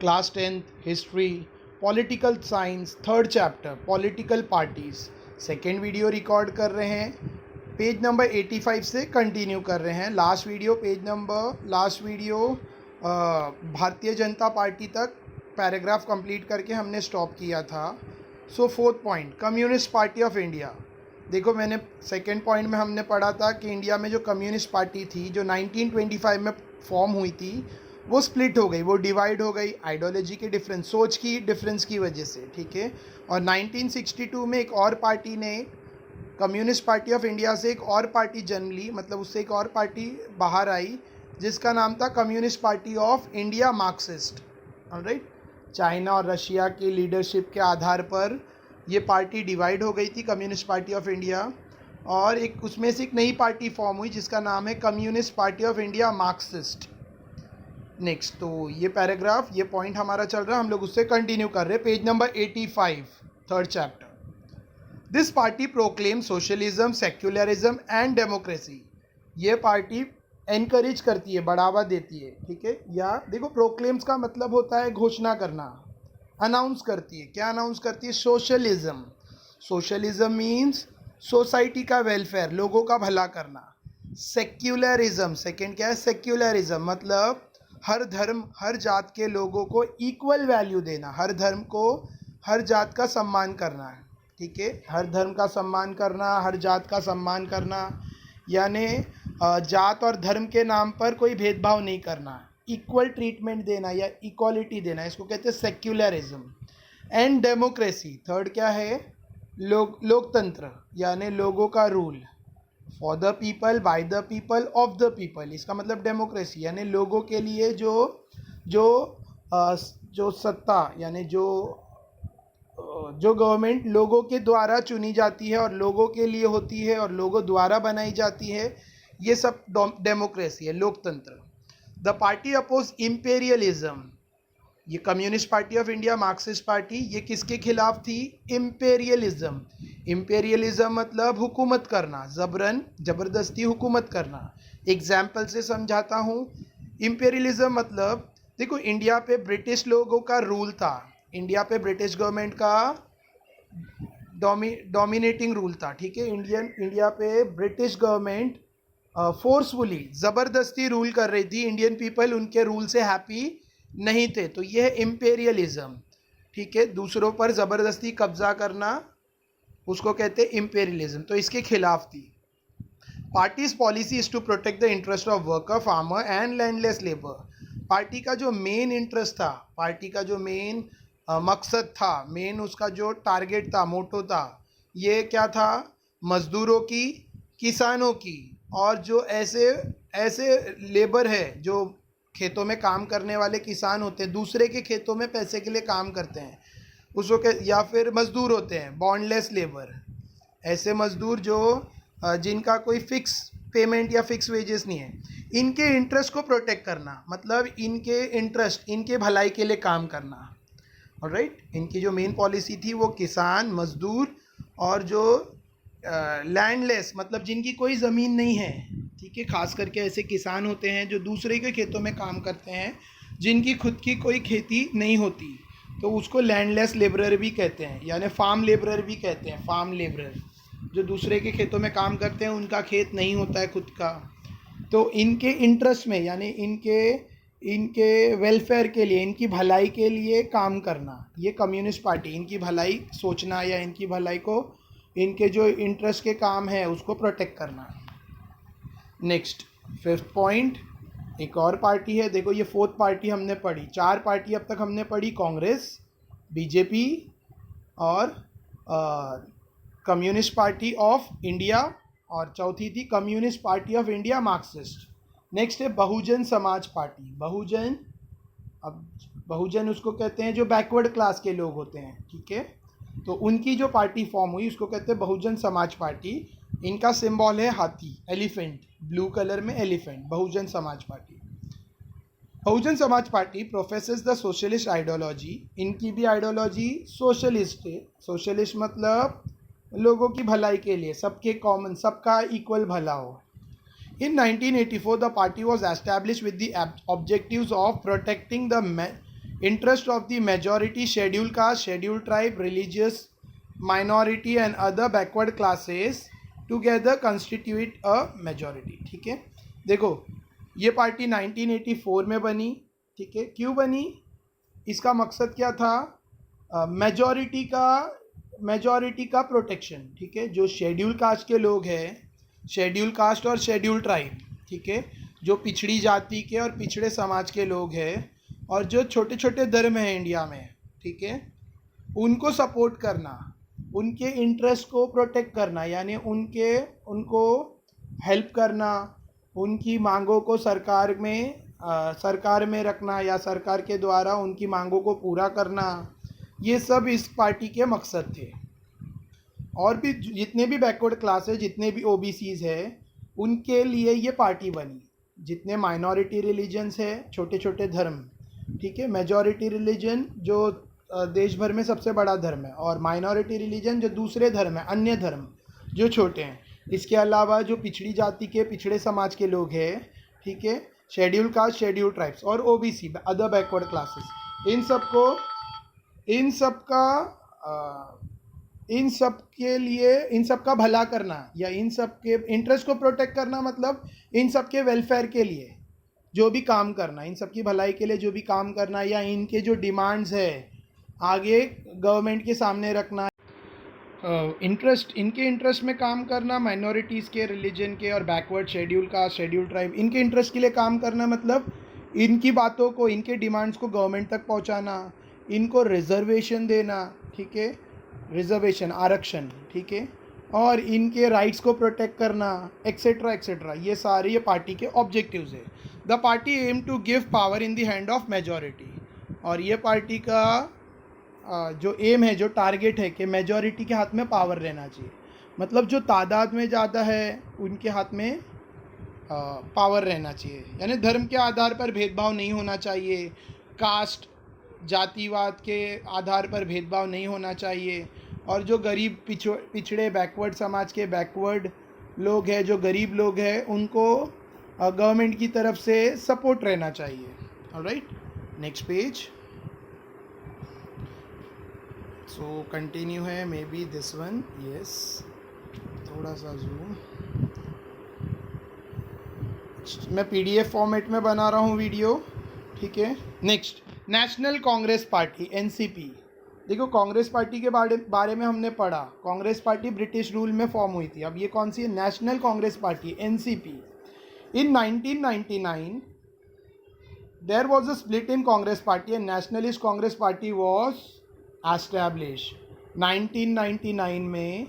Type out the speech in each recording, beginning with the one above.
Class 10th history, political science, third chapter political parties. Second video record कर रहे हैं, page number 85 से continue कर रहे हैं। लास्ट वीडियो भारतीय जनता पार्टी तक पैराग्राफ कंप्लीट करके हमने स्टॉप किया था। So fourth point, Communist Party of India. देखो, मैंने सेकेंड पॉइंट में हमने पढ़ा था कि इंडिया में जो कम्युनिस्ट पार्टी थी जो 1925 में फॉर्म हुई थी, वो स्प्लिट हो गई, वो डिवाइड हो गई आइडियोलॉजी के डिफरेंस, सोच की डिफरेंस की वजह से, ठीक है। और 1962 में एक और पार्टी ने, कम्युनिस्ट पार्टी ऑफ इंडिया से एक और पार्टी जन्म ली, मतलब उससे एक और पार्टी बाहर आई जिसका नाम था communist Party of India Marxist. Alright, China और रशिया की लीडरशिप के आधार पर ये पार्टी डिवाइड हो गई थी, कम्युनिस्ट पार्टी ऑफ इंडिया, और एक उसमें से एक नई पार्टी फॉर्म हुई जिसका नाम है communist Party of India Marxist. Next, तो ये पैराग्राफ, ये पॉइंट हमारा चल रहा है, हम लोग उससे कंटिन्यू कर रहे हैं। Page number 85, third chapter. This party proclaim socialism, secularism and democracy. ये पार्टी एनकरेज करती है, बढ़ावा देती है, ठीक है। या देखो, प्रोक्लेम्स का मतलब होता है घोषणा करना, अनाउंस करती है। क्या अनाउंस करती है? सोशलिज्म। सोशलिज्म मीन्स सोसाइटी का वेलफेयर, लोगों का भला करना। सेक्युलरिज्म, सेकेंड क्या है? सेक्युलरिज्म मतलब हर धर्म, हर जात के लोगों को इक्वल वैल्यू देना, हर धर्म को, हर जात का सम्मान करना है, ठीक है। हर धर्म का सम्मान करना, हर जात का सम्मान करना, यानी जात और धर्म के नाम पर कोई भेदभाव नहीं करना, इक्वल ट्रीटमेंट देना या इक्वालिटी देना, इसको कहते हैं सेक्युलरिज्म। एंड डेमोक्रेसी, थर्ड क्या है? लोकतंत्र, यानी लोगों का rule. For the people, by the people, of the people, इसका मतलब डेमोक्रेसी, यानी लोगों के लिए जो सत्ता, यानी जो गवर्नमेंट लोगों के द्वारा चुनी जाती है और लोगों के लिए होती है और लोगों द्वारा बनाई जाती है, ये सब डेमोक्रेसी है, लोकतंत्र। The party oppose imperialism. ये Communist Party of India Marxist party, ये किसके खिलाफ थी? इम्पेरियलिज्म। इम्पेरियलिज्म मतलब हुकूमत करना, जबरन, जबरदस्ती हुकूमत करना। एग्जाम्पल से समझाता हूँ। इम्पेरियलिज्म मतलब, देखो, इंडिया पे ब्रिटिश लोगों का रूल था, इंडिया पे ब्रिटिश गवर्नमेंट का डोमिनेटिंग रूल था, ठीक है। इंडिया पे ब्रिटिश गवर्नमेंट फोर्सफुली, ज़बरदस्ती रूल कर रही थी, इंडियन पीपल उनके रूल से हैप्पी नहीं थे, तो यह है इम्पेरियलिज्म, ठीक है। दूसरों पर ज़बरदस्ती कब्जा करना, उसको कहते हैं इम्पेरियलिज्म, तो इसके खिलाफ थी। Party's policy is to protect the interest of worker, farmer and landless labour. Party का जो मेन इंटरेस्ट था, पार्टी का जो मेन मकसद था, मेन उसका जो टारगेट था, मोटो था, ये क्या था? मजदूरों की, किसानों की, और जो ऐसे लेबर है जो खेतों में काम करने वाले किसान होते हैं, दूसरे के खेतों में पैसे के लिए काम करते हैं, उसको या फिर मजदूर होते हैं, बॉन्डलेस लेबर, ऐसे मजदूर जो जिनका कोई फिक्स पेमेंट या फिक्स वेजेस नहीं है, इनके इंटरेस्ट को प्रोटेक्ट करना, मतलब इनके इंटरेस्ट, इनके भलाई के लिए काम करना। ऑलराइट, इनकी जो मेन पॉलिसी थी वो किसान, मजदूर और जो लैंडलेस, मतलब जिनकी कोई ज़मीन नहीं है, ठीक है। खास करके ऐसे किसान होते हैं जो दूसरे के खेतों में काम करते हैं, जिनकी खुद की कोई खेती नहीं होती, तो उसको लैंडलेस लेबरर भी कहते हैं, यानी फार्म लेबरर भी कहते हैं। फार्म लेबरर जो दूसरे के खेतों में काम करते हैं, उनका खेत नहीं होता है खुद का, तो इनके इंटरेस्ट में, यानी इनके वेलफेयर के लिए, इनकी भलाई के लिए काम करना, ये कम्युनिस्ट पार्टी, इनकी भलाई सोचना या इनकी भलाई को, इनके जो इंटरेस्ट के काम है उसको प्रोटेक्ट करना। नेक्स्ट, फिफ्थ पॉइंट, एक और पार्टी है। देखो, ये फोर्थ पार्टी हमने पढ़ी, चार पार्टी अब तक हमने पढ़ी, कांग्रेस, बीजेपी और कम्युनिस्ट पार्टी ऑफ इंडिया, और चौथी थी communist Party of India Marxist. Next है बहुजन समाज पार्टी। बहुजन, अब बहुजन उसको कहते हैं जो बैकवर्ड क्लास के लोग होते हैं, ठीक है, तो उनकी जो पार्टी फॉर्म हुई उसको कहते हैं बहुजन समाज पार्टी। इनका सिंबल है हाथी, एलिफेंट, ब्लू कलर में elephant, Bahujan Samaj party. Bahujan Samaj party प्रोफेसेस the socialist ideology. इनकी भी आइडियोलॉजी सोशलिस्ट है। सोशलिस्ट मतलब लोगों की भलाई के लिए, सबके कॉमन, सबका इक्वल भला हो। In 1984, the party was established with the objectives of protecting the interest of the majority scheduled caste, scheduled tribe, religious minority and other backward classes together constitute a majority. ठीक है, देखो ये party 1984 में बनी. ठीक है, क्यों बनी, इसका मकसद क्या था, मेजॉरिटी का प्रोटेक्शन. ठीक है, जो शेड्यूल कास्ट के लोग हैं, शेड्यूल कास्ट और शेड्यूल ट्राइब, ठीक है, जो पिछड़ी जाति के और पिछड़े समाज के लोग हैं और जो छोटे छोटे धर्म हैं इंडिया में, ठीक है, उनको सपोर्ट करना, उनके इंटरेस्ट को प्रोटेक्ट करना, यानी उनको हेल्प करना, उनकी मांगों को सरकार में रखना या सरकार के द्वारा उनकी मांगों को पूरा करना, ये सब इस पार्टी के मकसद थे. और भी जितने भी बैकवर्ड क्लास है, जितने भी ओबीसीज है, उनके लिए ये पार्टी बनी. जितने माइनॉरिटी रिलीजन्स है, छोटे छोटे धर्म, ठीक है, मेजॉरिटी रिलीजन जो देश भर में सबसे बड़ा धर्म है, और माइनॉरिटी रिलीजन जो दूसरे धर्म है, अन्य धर्म जो छोटे हैं. इसके अलावा जो पिछड़ी जाति के, पिछड़े समाज के लोग हैं, ठीक है, शेड्यूल कास्ट, शेड्यूल ट्राइब्स और ओबीसी, अदर बैकवर्ड क्लासेस, इन सब का भला करना या इन सब के इंटरेस्ट को प्रोटेक्ट करना, मतलब इन सब के वेलफेयर के लिए जो भी काम करना, इन सब की भलाई के लिए जो भी काम करना, या इनके जो डिमांड्स है आगे गवर्नमेंट के सामने रखना, इनके इंटरेस्ट में काम करना, माइनॉरिटीज़ के, रिलीजन के और backward, schedule caste, schedule tribe, इनके इंटरेस्ट के लिए काम करना, मतलब इनकी बातों को, इनके डिमांड्स को गवर्नमेंट तक पहुंचाना, इनको रिजर्वेशन देना, ठीक है, रिजर्वेशन, आरक्षण, ठीक है, और इनके राइट्स को प्रोटेक्ट करना, एक्सेट्रा एक्सेट्रा, ये सारे ये पार्टी के ऑब्जेक्टिव्स है. The party aim to give power in the hand of majority. और ये पार्टी का जो एम है, जो टारगेट है कि मेजॉरिटी के हाथ में पावर रहना चाहिए, मतलब जो तादाद में ज़्यादा है उनके हाथ में पावर रहना चाहिए. यानी धर्म के आधार पर भेदभाव नहीं होना चाहिए, कास्ट, जातिवाद के आधार पर भेदभाव नहीं होना चाहिए, और जो गरीब, पिछड़े, बैकवर्ड समाज के बैकवर्ड लोग हैं, जो गरीब लोग हैं, उनको गवर्नमेंट की तरफ से सपोर्ट रहना चाहिए. Alright, next page. So continue है, maybe this one, yes, थोड़ा सा जूम. मैं पीडीएफ फॉर्मेट में बना रहा हूँ वीडियो, ठीक है. Next, National Congress party, NCP. देखो, कांग्रेस पार्टी के बारे में हमने पढ़ा. कांग्रेस पार्टी ब्रिटिश रूल में फॉर्म हुई थी. अब ये कौन सी है? National Congress party, NCP. In 1999 there was a split in Congress party and Nationalist Congress party was established. 1999 में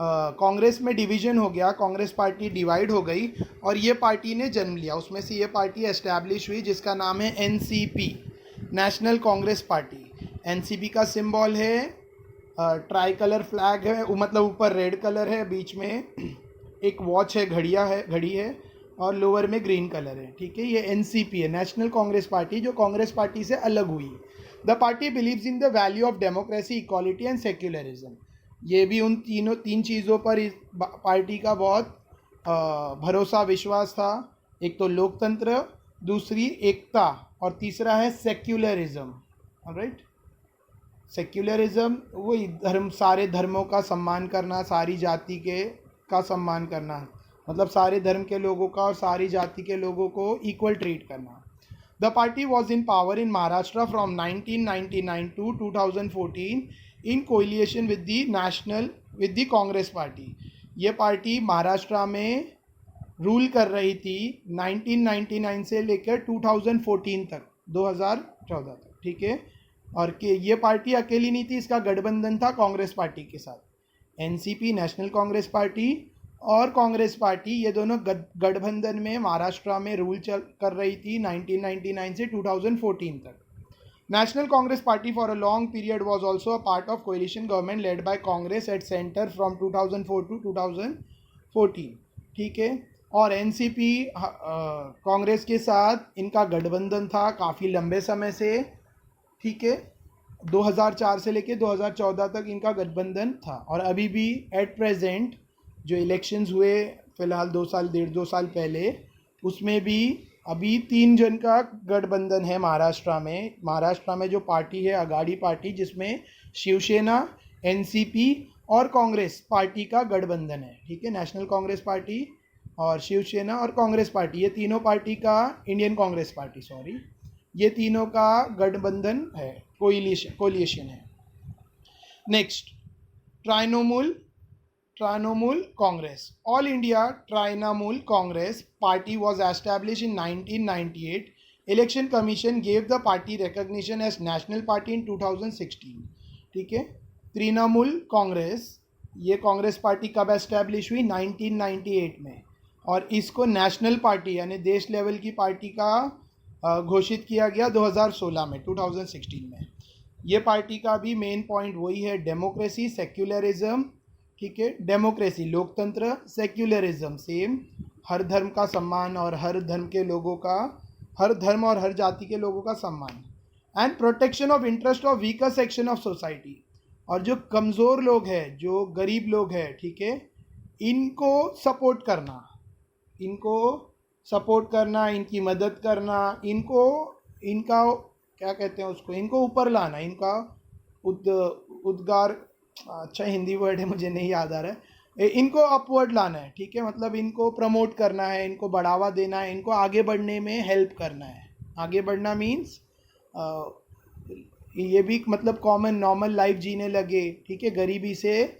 कांग्रेस में डिवीजन हो गया, कांग्रेस पार्टी डिवाइड हो गई और ये पार्टी ने जन्म लिया. उसमें से ये पार्टी एस्टैब्लिश हुई जिसका नाम है NCP, national Congress party. NCP का सिंबल है ट्राई कलर फ्लैग है, मतलब ऊपर रेड कलर है, बीच में एक वॉच है, घड़ी है और लोअर में ग्रीन कलर है. ठीक है, ये एनसीपी है, नेशनल कांग्रेस पार्टी, जो कांग्रेस पार्टी से अलग हुई. The party believes in the value of democracy, equality and secularism. ये भी उन तीन चीज़ों पर इस पार्टी का बहुत भरोसा, विश्वास था. एक तो लोकतंत्र, दूसरी एकता और तीसरा है सेक्युलरिज्म. ऑलराइट, सेक्युलरिज्म वही धर्म, सारे धर्मों का सम्मान करना, सारी जाति का सम्मान करना, मतलब सारे धर्म के लोगों का और सारी जाति के लोगों को इक्वल ट्रीट करना. The party was in power in Maharashtra from 1999 to 2014 in coalition with the Congress party. ये पार्टी महाराष्ट्र में रूल कर रही थी 1999 से लेकर 2014 तक, 2014 तक. ठीक है, और ये पार्टी अकेली नहीं थी, इसका गठबंधन था कांग्रेस पार्टी के साथ. एनसीपी, नेशनल कांग्रेस पार्टी और कांग्रेस पार्टी, ये दोनों गठबंधन में महाराष्ट्र में रूल कर रही थी 1999 से 2014 तक. National Congress Party for a long period was also a part of coalition government led by Congress at center from 2004 to 2014. ठीक है, और एनसीपी कांग्रेस के साथ इनका गठबंधन था काफ़ी लंबे समय से. ठीक है, 2004 से लेके 2014 तक इनका गठबंधन था. और अभी भी एट प्रेजेंट जो इलेक्शंस हुए फिलहाल 2 साल, 1.5-2 साल पहले, उसमें भी अभी 3 जन का गठबंधन है महाराष्ट्र में। महाराष्ट्र में जो पार्टी है अगाड़ी पार्टी, जिसमें शिवसेना, एनसीपी और कांग्रेस पार्टी का गठबंधन है, ठीक है। नेशनल कांग्रेस पार्टी और शिवसेना और कांग्रेस पार्टी, ये तीनों पार्टी का, इंडियन कांग्रेस पार्टी सॉरी, ये तीनों का गठबंधन है, कोलिशन है। Next, Trinamool Congress. All India Trinamool Congress party was established in 1998. Election Commission gave the party recognition as national party in 2016. ठीक है, तृणमूल कांग्रेस, ये कांग्रेस पार्टी कब एस्टैब्लिश हुई? 1998 में, और इसको नेशनल पार्टी यानी देश लेवल की पार्टी का घोषित किया गया 2016 में, 2016 में। ये पार्टी का भी मेन पॉइंट वही है, डेमोक्रेसी, सेक्युलरिज्म, ठीक है। डेमोक्रेसी लोकतंत्र, सेक्युलरिज्म सेम, हर धर्म का सम्मान और हर धर्म के लोगों का, हर धर्म और हर जाति के लोगों का सम्मान, and protection of interest of weaker section of society, और जो कमज़ोर लोग हैं, जो गरीब लोग हैं, ठीक है, इनको सपोर्ट करना, इनकी मदद करना, इनका क्या कहते हैं उसको, इनको ऊपर लाना, इनका उद्गार, अच्छा हिंदी वर्ड है मुझे नहीं याद आ रहा है, इनको अपवर्ड लाना है, ठीक है। मतलब इनको प्रमोट करना है, इनको बढ़ावा देना है, इनको आगे बढ़ने में हेल्प करना है। आगे बढ़ना मीन्स ये भी मतलब कॉमन नॉर्मल लाइफ जीने लगे, ठीक है, गरीबी से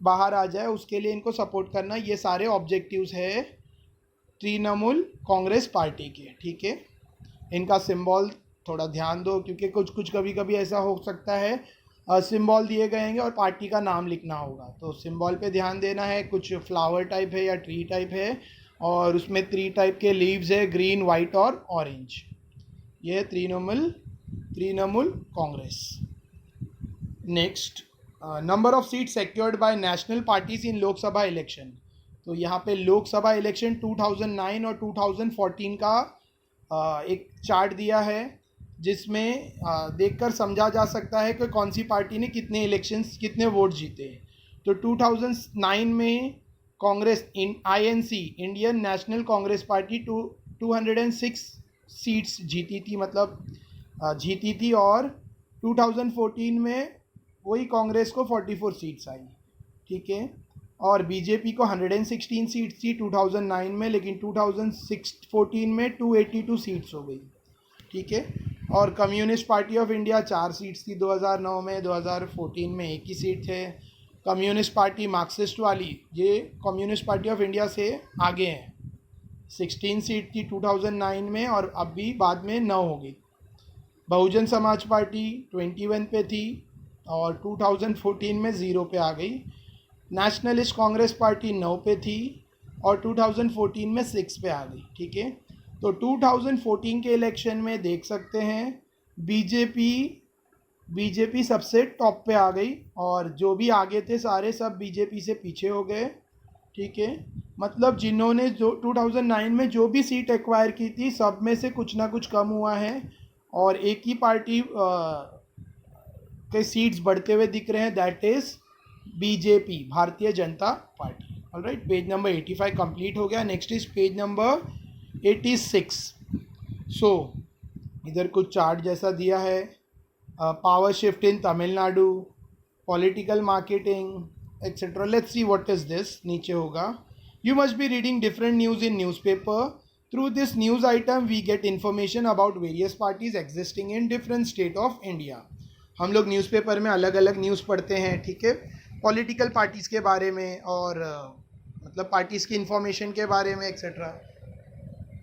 बाहर आ जाए, उसके लिए इनको सपोर्ट करना। ये सारे ऑब्जेक्टिव्स है तृणमूल कांग्रेस पार्टी के, ठीक है। इनका सिंबल थोड़ा ध्यान दो, क्योंकि कुछ कभी कभी ऐसा हो सकता है सिंबल दिए गए हैं और पार्टी का नाम लिखना होगा, तो सिंबल पे ध्यान देना है। कुछ फ्लावर टाइप है या ट्री टाइप है, और उसमें 3 टाइप के लीव्स है, ग्रीन, वाइट और ऑरेंज। ये Trinamool Congress. Next, number of seat secured by national parties in Lok Sabha election. तो यहाँ पे लोकसभा इलेक्शन 2009 और 2014 का एक चार्ट दिया है, जिसमें देखकर समझा जा सकता है कि कौन सी पार्टी ने कितने वोट जीते। तो 2009 में Congress INC, Indian national Congress party 206 seats जीती थी, जीती थी, और 2014 में वही कांग्रेस को 44 सीट्स आई, ठीक है। और बीजेपी को 116 सीट्स थी 2009 में, लेकिन 2014 में 282 सीट्स हो गई, ठीक है। और communist Party of India 4 seats थी 2009 में, 2014 में 1 ही सीट थे। कम्युनिस्ट पार्टी मार्क्सिस्ट वाली, ये कम्युनिस्ट पार्टी ऑफ इंडिया से आगे हैं, 16 सीट थी 2009 में, और अभी बाद में 9 हो गई। बहुजन समाज पार्टी 21 पे थी और 2014 में 0 पे आ गई। नेशनलिस्ट कांग्रेस पार्टी 9 पे थी और 2014 में 6 पे आ गई, ठीक है। तो 2014 के इलेक्शन में देख सकते हैं बीजेपी सबसे टॉप पे आ गई, और जो भी आगे थे सारे सब बीजेपी से पीछे हो गए, ठीक है। मतलब जिन्होंने जो 2009 में जो भी सीट एक्वायर की थी, सब में से कुछ ना कुछ कम हुआ है, और एक ही पार्टी के सीट्स बढ़ते हुए दिख रहे हैं, that is BJP, Bharatiya Janata party. Alright, page number 85 complete हो गया। Next is page number 86। So इधर कुछ चार्ट जैसा दिया है, power shift in Tamil Nadu, political marketing etcetera. Let's see what is this. नीचे होगा, you must be reading different news in newspaper. Through this news item we get information about various parties existing in different state of India. हम लोग newspaper में अलग अलग news पढ़ते हैं, ठीक है, पॉलिटिकल पार्टीज़ के बारे में, और मतलब पार्टीज़ की इन्फॉर्मेशन के बारे में एक्सेट्रा।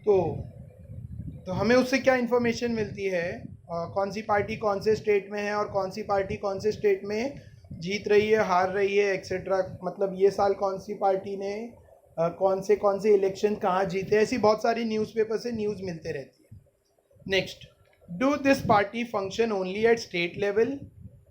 तो हमें उससे क्या इन्फॉर्मेशन मिलती है, कौन सी पार्टी कौन से स्टेट में है, और कौन सी पार्टी कौन से स्टेट में जीत रही है, हार रही है एक्सेट्रा। मतलब ये साल कौन सी पार्टी ने कौन से इलेक्शन कहाँ जीते, ऐसी बहुत सारी न्यूज़पेपर से न्यूज़ मिलते रहती है। Next, do this party function only at state level.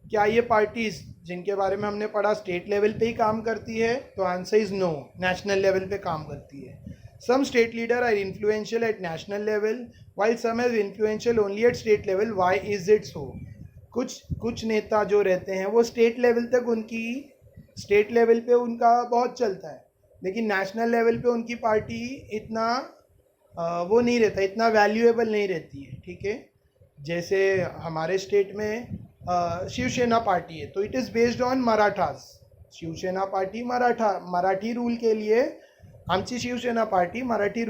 क्या ये पार्टीज जिनके बारे में हमने पढ़ा स्टेट लेवल पे ही काम करती है? तो answer is no, national level पे काम करती है। Some state leaders are influential at national level, while some are influential only at state level. Why is it so? कुछ नेता जो रहते हैं वो स्टेट लेवल पे उनका बहुत चलता है, लेकिन नेशनल लेवल पे उनकी पार्टी इतना वो नहीं रहता, इतना वैल्यूएबल नहीं रहती है, ठीक है। जैसे हमारे स्टेट में शिवसेना पार्टी है, तो it is based on Marathas. Shiv Sena party Marathi rule के लिए आमची शिवसेना पार्टी मराठी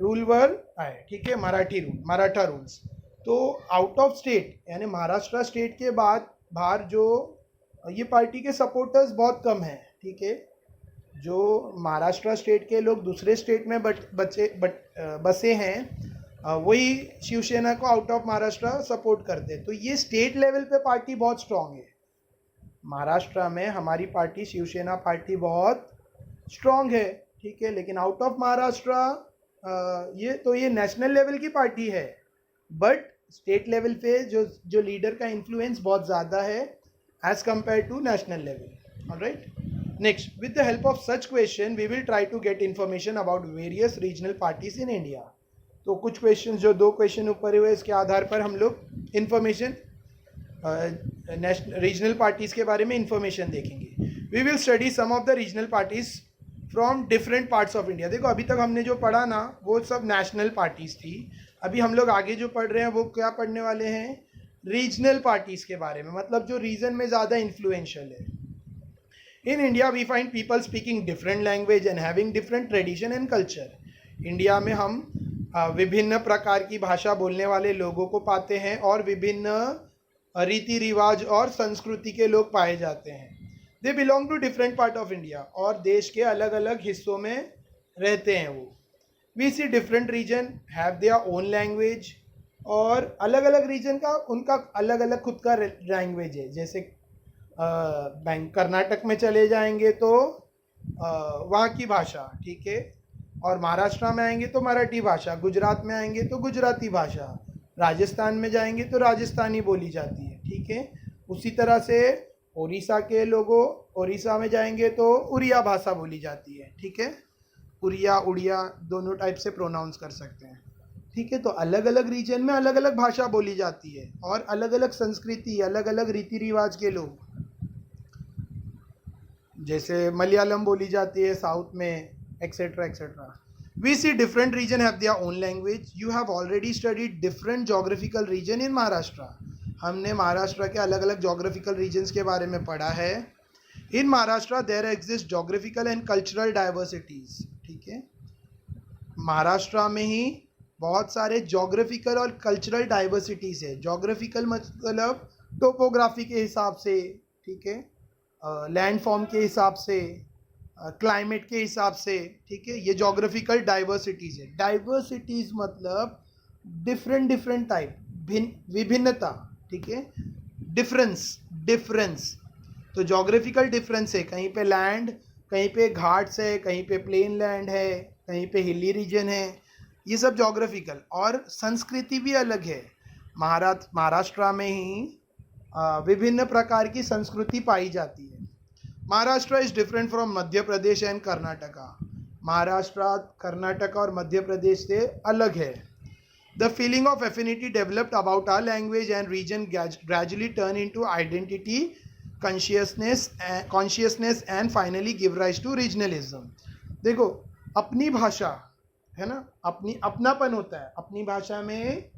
रूलवर आहे, ठीक है, मराठा रूल्स। तो आउट ऑफ स्टेट यानी महाराष्ट्र स्टेट के बाद बाहर जो ये पार्टी के सपोर्टर्स बहुत कम हैं, ठीक है। जो महाराष्ट्र स्टेट के लोग दूसरे स्टेट में बसे हैं, वही शिवसेना को आउट ऑफ महाराष्ट्र सपोर्ट करते हैं। तो ये स्टेट लेवल पे पार्टी बहुत स्ट्रांग है। महाराष्ट्र में हमारी पार्टी शिवसेना पार्टी बहुत स्ट्रांग है, ठीक है। लेकिन आउट ऑफ महाराष्ट्र ये नेशनल लेवल की पार्टी है, बट स्टेट लेवल पे जो लीडर का इन्फ्लुएंस बहुत ज़्यादा है as compare to national level. Alright, next, with the help of such question we will try to get information about various regional parties in India. तो कुछ question, जो 2 question ऊपर हुए, इसके आधार पर हम लोग इन्फॉर्मेशन रीजनल पार्टीज़ के बारे में इंफॉर्मेशन देखेंगे। We will study some of the regional parties from different parts of India. देखो, अभी तक हमने जो पढ़ा ना, वो सब नेशनल पार्टीज़ थी। अभी हम लोग आगे जो पढ़ रहे हैं वो क्या पढ़ने वाले हैं, रीजनल पार्टीज़ के बारे में, मतलब जो रीजन में ज़्यादा इन्फ्लुएंशियल है। In India we find people speaking different language and having different tradition and culture. India में हम विभिन्न प्रकार की भाषा बोलने वाले लोगों को पाते हैं और विभिन्न रीति रिवाज और संस्कृति के लोग पाए जाते हैं। They belong to different part of India, और देश के अलग अलग हिस्सों में रहते हैं वो। We see different region have their own language, और अलग अलग रीजन का उनका अलग अलग खुद का लैंग्वेज है। जैसे कर्नाटक में चले जाएंगे तो वहाँ की भाषा, ठीक है, और महाराष्ट्र में आएंगे तो मराठी भाषा, गुजरात में आएंगे तो गुजराती भाषा, राजस्थान में जाएंगे तो राजस्थानी बोली जाती है, ठीक है। उसी तरह से उड़ीसा के लोगों, उड़ीसा में जाएंगे तो उड़िया भाषा बोली जाती है, ठीक है। उड़िया, उड़िया दोनों टाइप से प्रोनाउंस कर सकते हैं, ठीक है। तो अलग अलग रीजन में अलग अलग भाषा बोली जाती है और अलग अलग संस्कृति, अलग अलग रीति रिवाज के लोग। जैसे मलयालम बोली जाती है साउथ में, etcetera etcetera. We see different region have their own language. You have already studied different geographical region in Maharashtra. हमने महाराष्ट्र के अलग अलग जोग्राफिकल रीजन्स के बारे में पढ़ा है। In Maharashtra there exist geographical and cultural diversities, ठीक है। महाराष्ट्र में ही बहुत सारे जोग्राफिकल और कल्चरल डाइवर्सिटीज़ है। जोग्राफिकल मतलब टोपोग्राफी के हिसाब से, ठीक है, लैंड फॉर्म के हिसाब से, क्लाइमेट के हिसाब से, ठीक है, ये जोग्राफिकल डाइवर्सिटीज़ है। डाइवर्सिटीज़ मतलब डिफरेंट टाइप, विभिन्नता, ठीक है। डिफरेंस तो जोग्राफिकल डिफरेंस है, कहीं पे लैंड, कहीं पे घाट्स है, कहीं पे प्लेन लैंड है, कहीं पे हिली रीजन है, ये सब जोग्राफिकल। और संस्कृति भी अलग है। महाराष्ट्र में ही विभिन्न प्रकार की संस्कृति पाई जाती है। Maharashtra is different from Madhya Pradesh and Karnataka. Maharashtra Karnataka और मध्य प्रदेश से अलग है। The feeling of affinity developed about our language and region gradually turn into identity, consciousness and finally give rise to regionalism. देखो, अपनी भाषा है ना, अपनापन होता है, अपनी भाषा में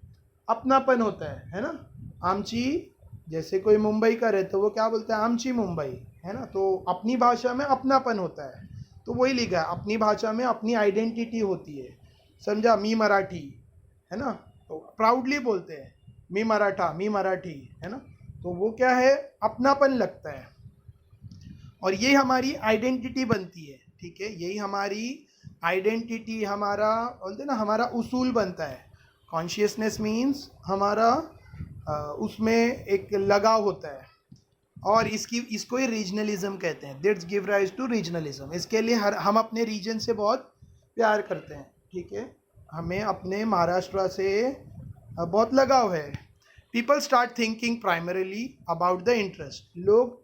अपनापन होता है ना। आमची, जैसे कोई मुंबई का रहे तो वो क्या बोलता है, आमची मुंबई, है ना। तो अपनी भाषा में अपनापन होता है, तो वही लिखा है, अपनी भाषा में अपनी आइडेंटिटी होती है, समझा। मी मराठी है ना, तो प्राउडली बोलते हैं मी मराठा, मी मराठी, है ना। तो वो क्या है, अपनापन लगता है, और ये हमारी आइडेंटिटी बनती है, ठीक है। यही हमारी आइडेंटिटी, हमारा बोलते ना, हमारा उसूल बनता है। कॉन्शियसनेस मीन्स हमारा उसमें एक लगाव होता है, और इसको ही रीजनलिज्म कहते हैं। That's give rise to regionalism. इसके लिए हम अपने रीजन से बहुत प्यार करते हैं, ठीक है। हमें अपने महाराष्ट्र से बहुत लगाव है। People start thinking primarily about the interest. लोग,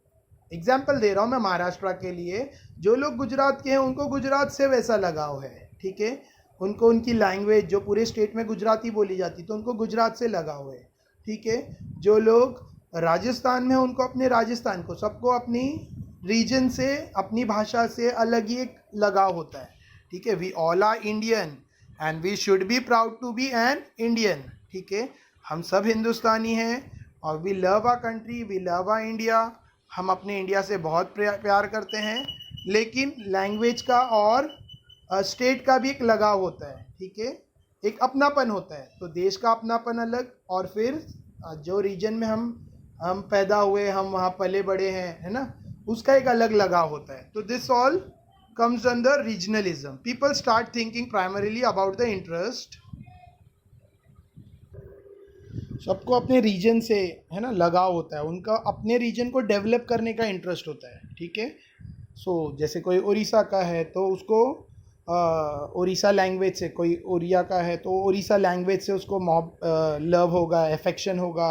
एग्जाम्पल दे रहा हूँ मैं महाराष्ट्र के लिए, जो लोग गुजरात के हैं उनको गुजरात से वैसा लगाव है, ठीक है। उनको उनकी लैंग्वेज, जो पूरे स्टेट में गुजराती बोली जाती, तो उनको गुजरात से लगाव है, ठीक है। जो लोग राजस्थान में हैं उनको अपने राजस्थान को, सबको अपनी रीजन से, अपनी भाषा से अलग ही एक लगाव होता है, ठीक है, we all are Indian and we should be proud to be an Indian, ठीक है, हम सब हिंदुस्तानी हैं और we love our country, we love our India, हम अपने इंडिया से बहुत प्यार करते हैं, लेकिन लैंग्वेज का और स्टेट का भी एक लगाव होता है, ठीक है, एक अपनापन होता है। तो देश का अपनापन अलग, और फिर जो रीजन में हम पैदा हुए, हम वहाँ पले बड़े हैं, है ना, उसका एक अलग लगाव होता है। तो this all comes under regionalism. People start thinking primarily about the interest, सबको अपने रीजन से, है ना, लगाव होता है, उनका अपने रीजन को डेवलप करने का इंटरेस्ट होता है, ठीक है। सो जैसे कोई उड़ीसा का है तो उसको उड़ीसा लैंग्वेज से, कोई उड़िया का है तो उड़ीसा लैंग्वेज से उसको लव होगा, अफेक्शन होगा,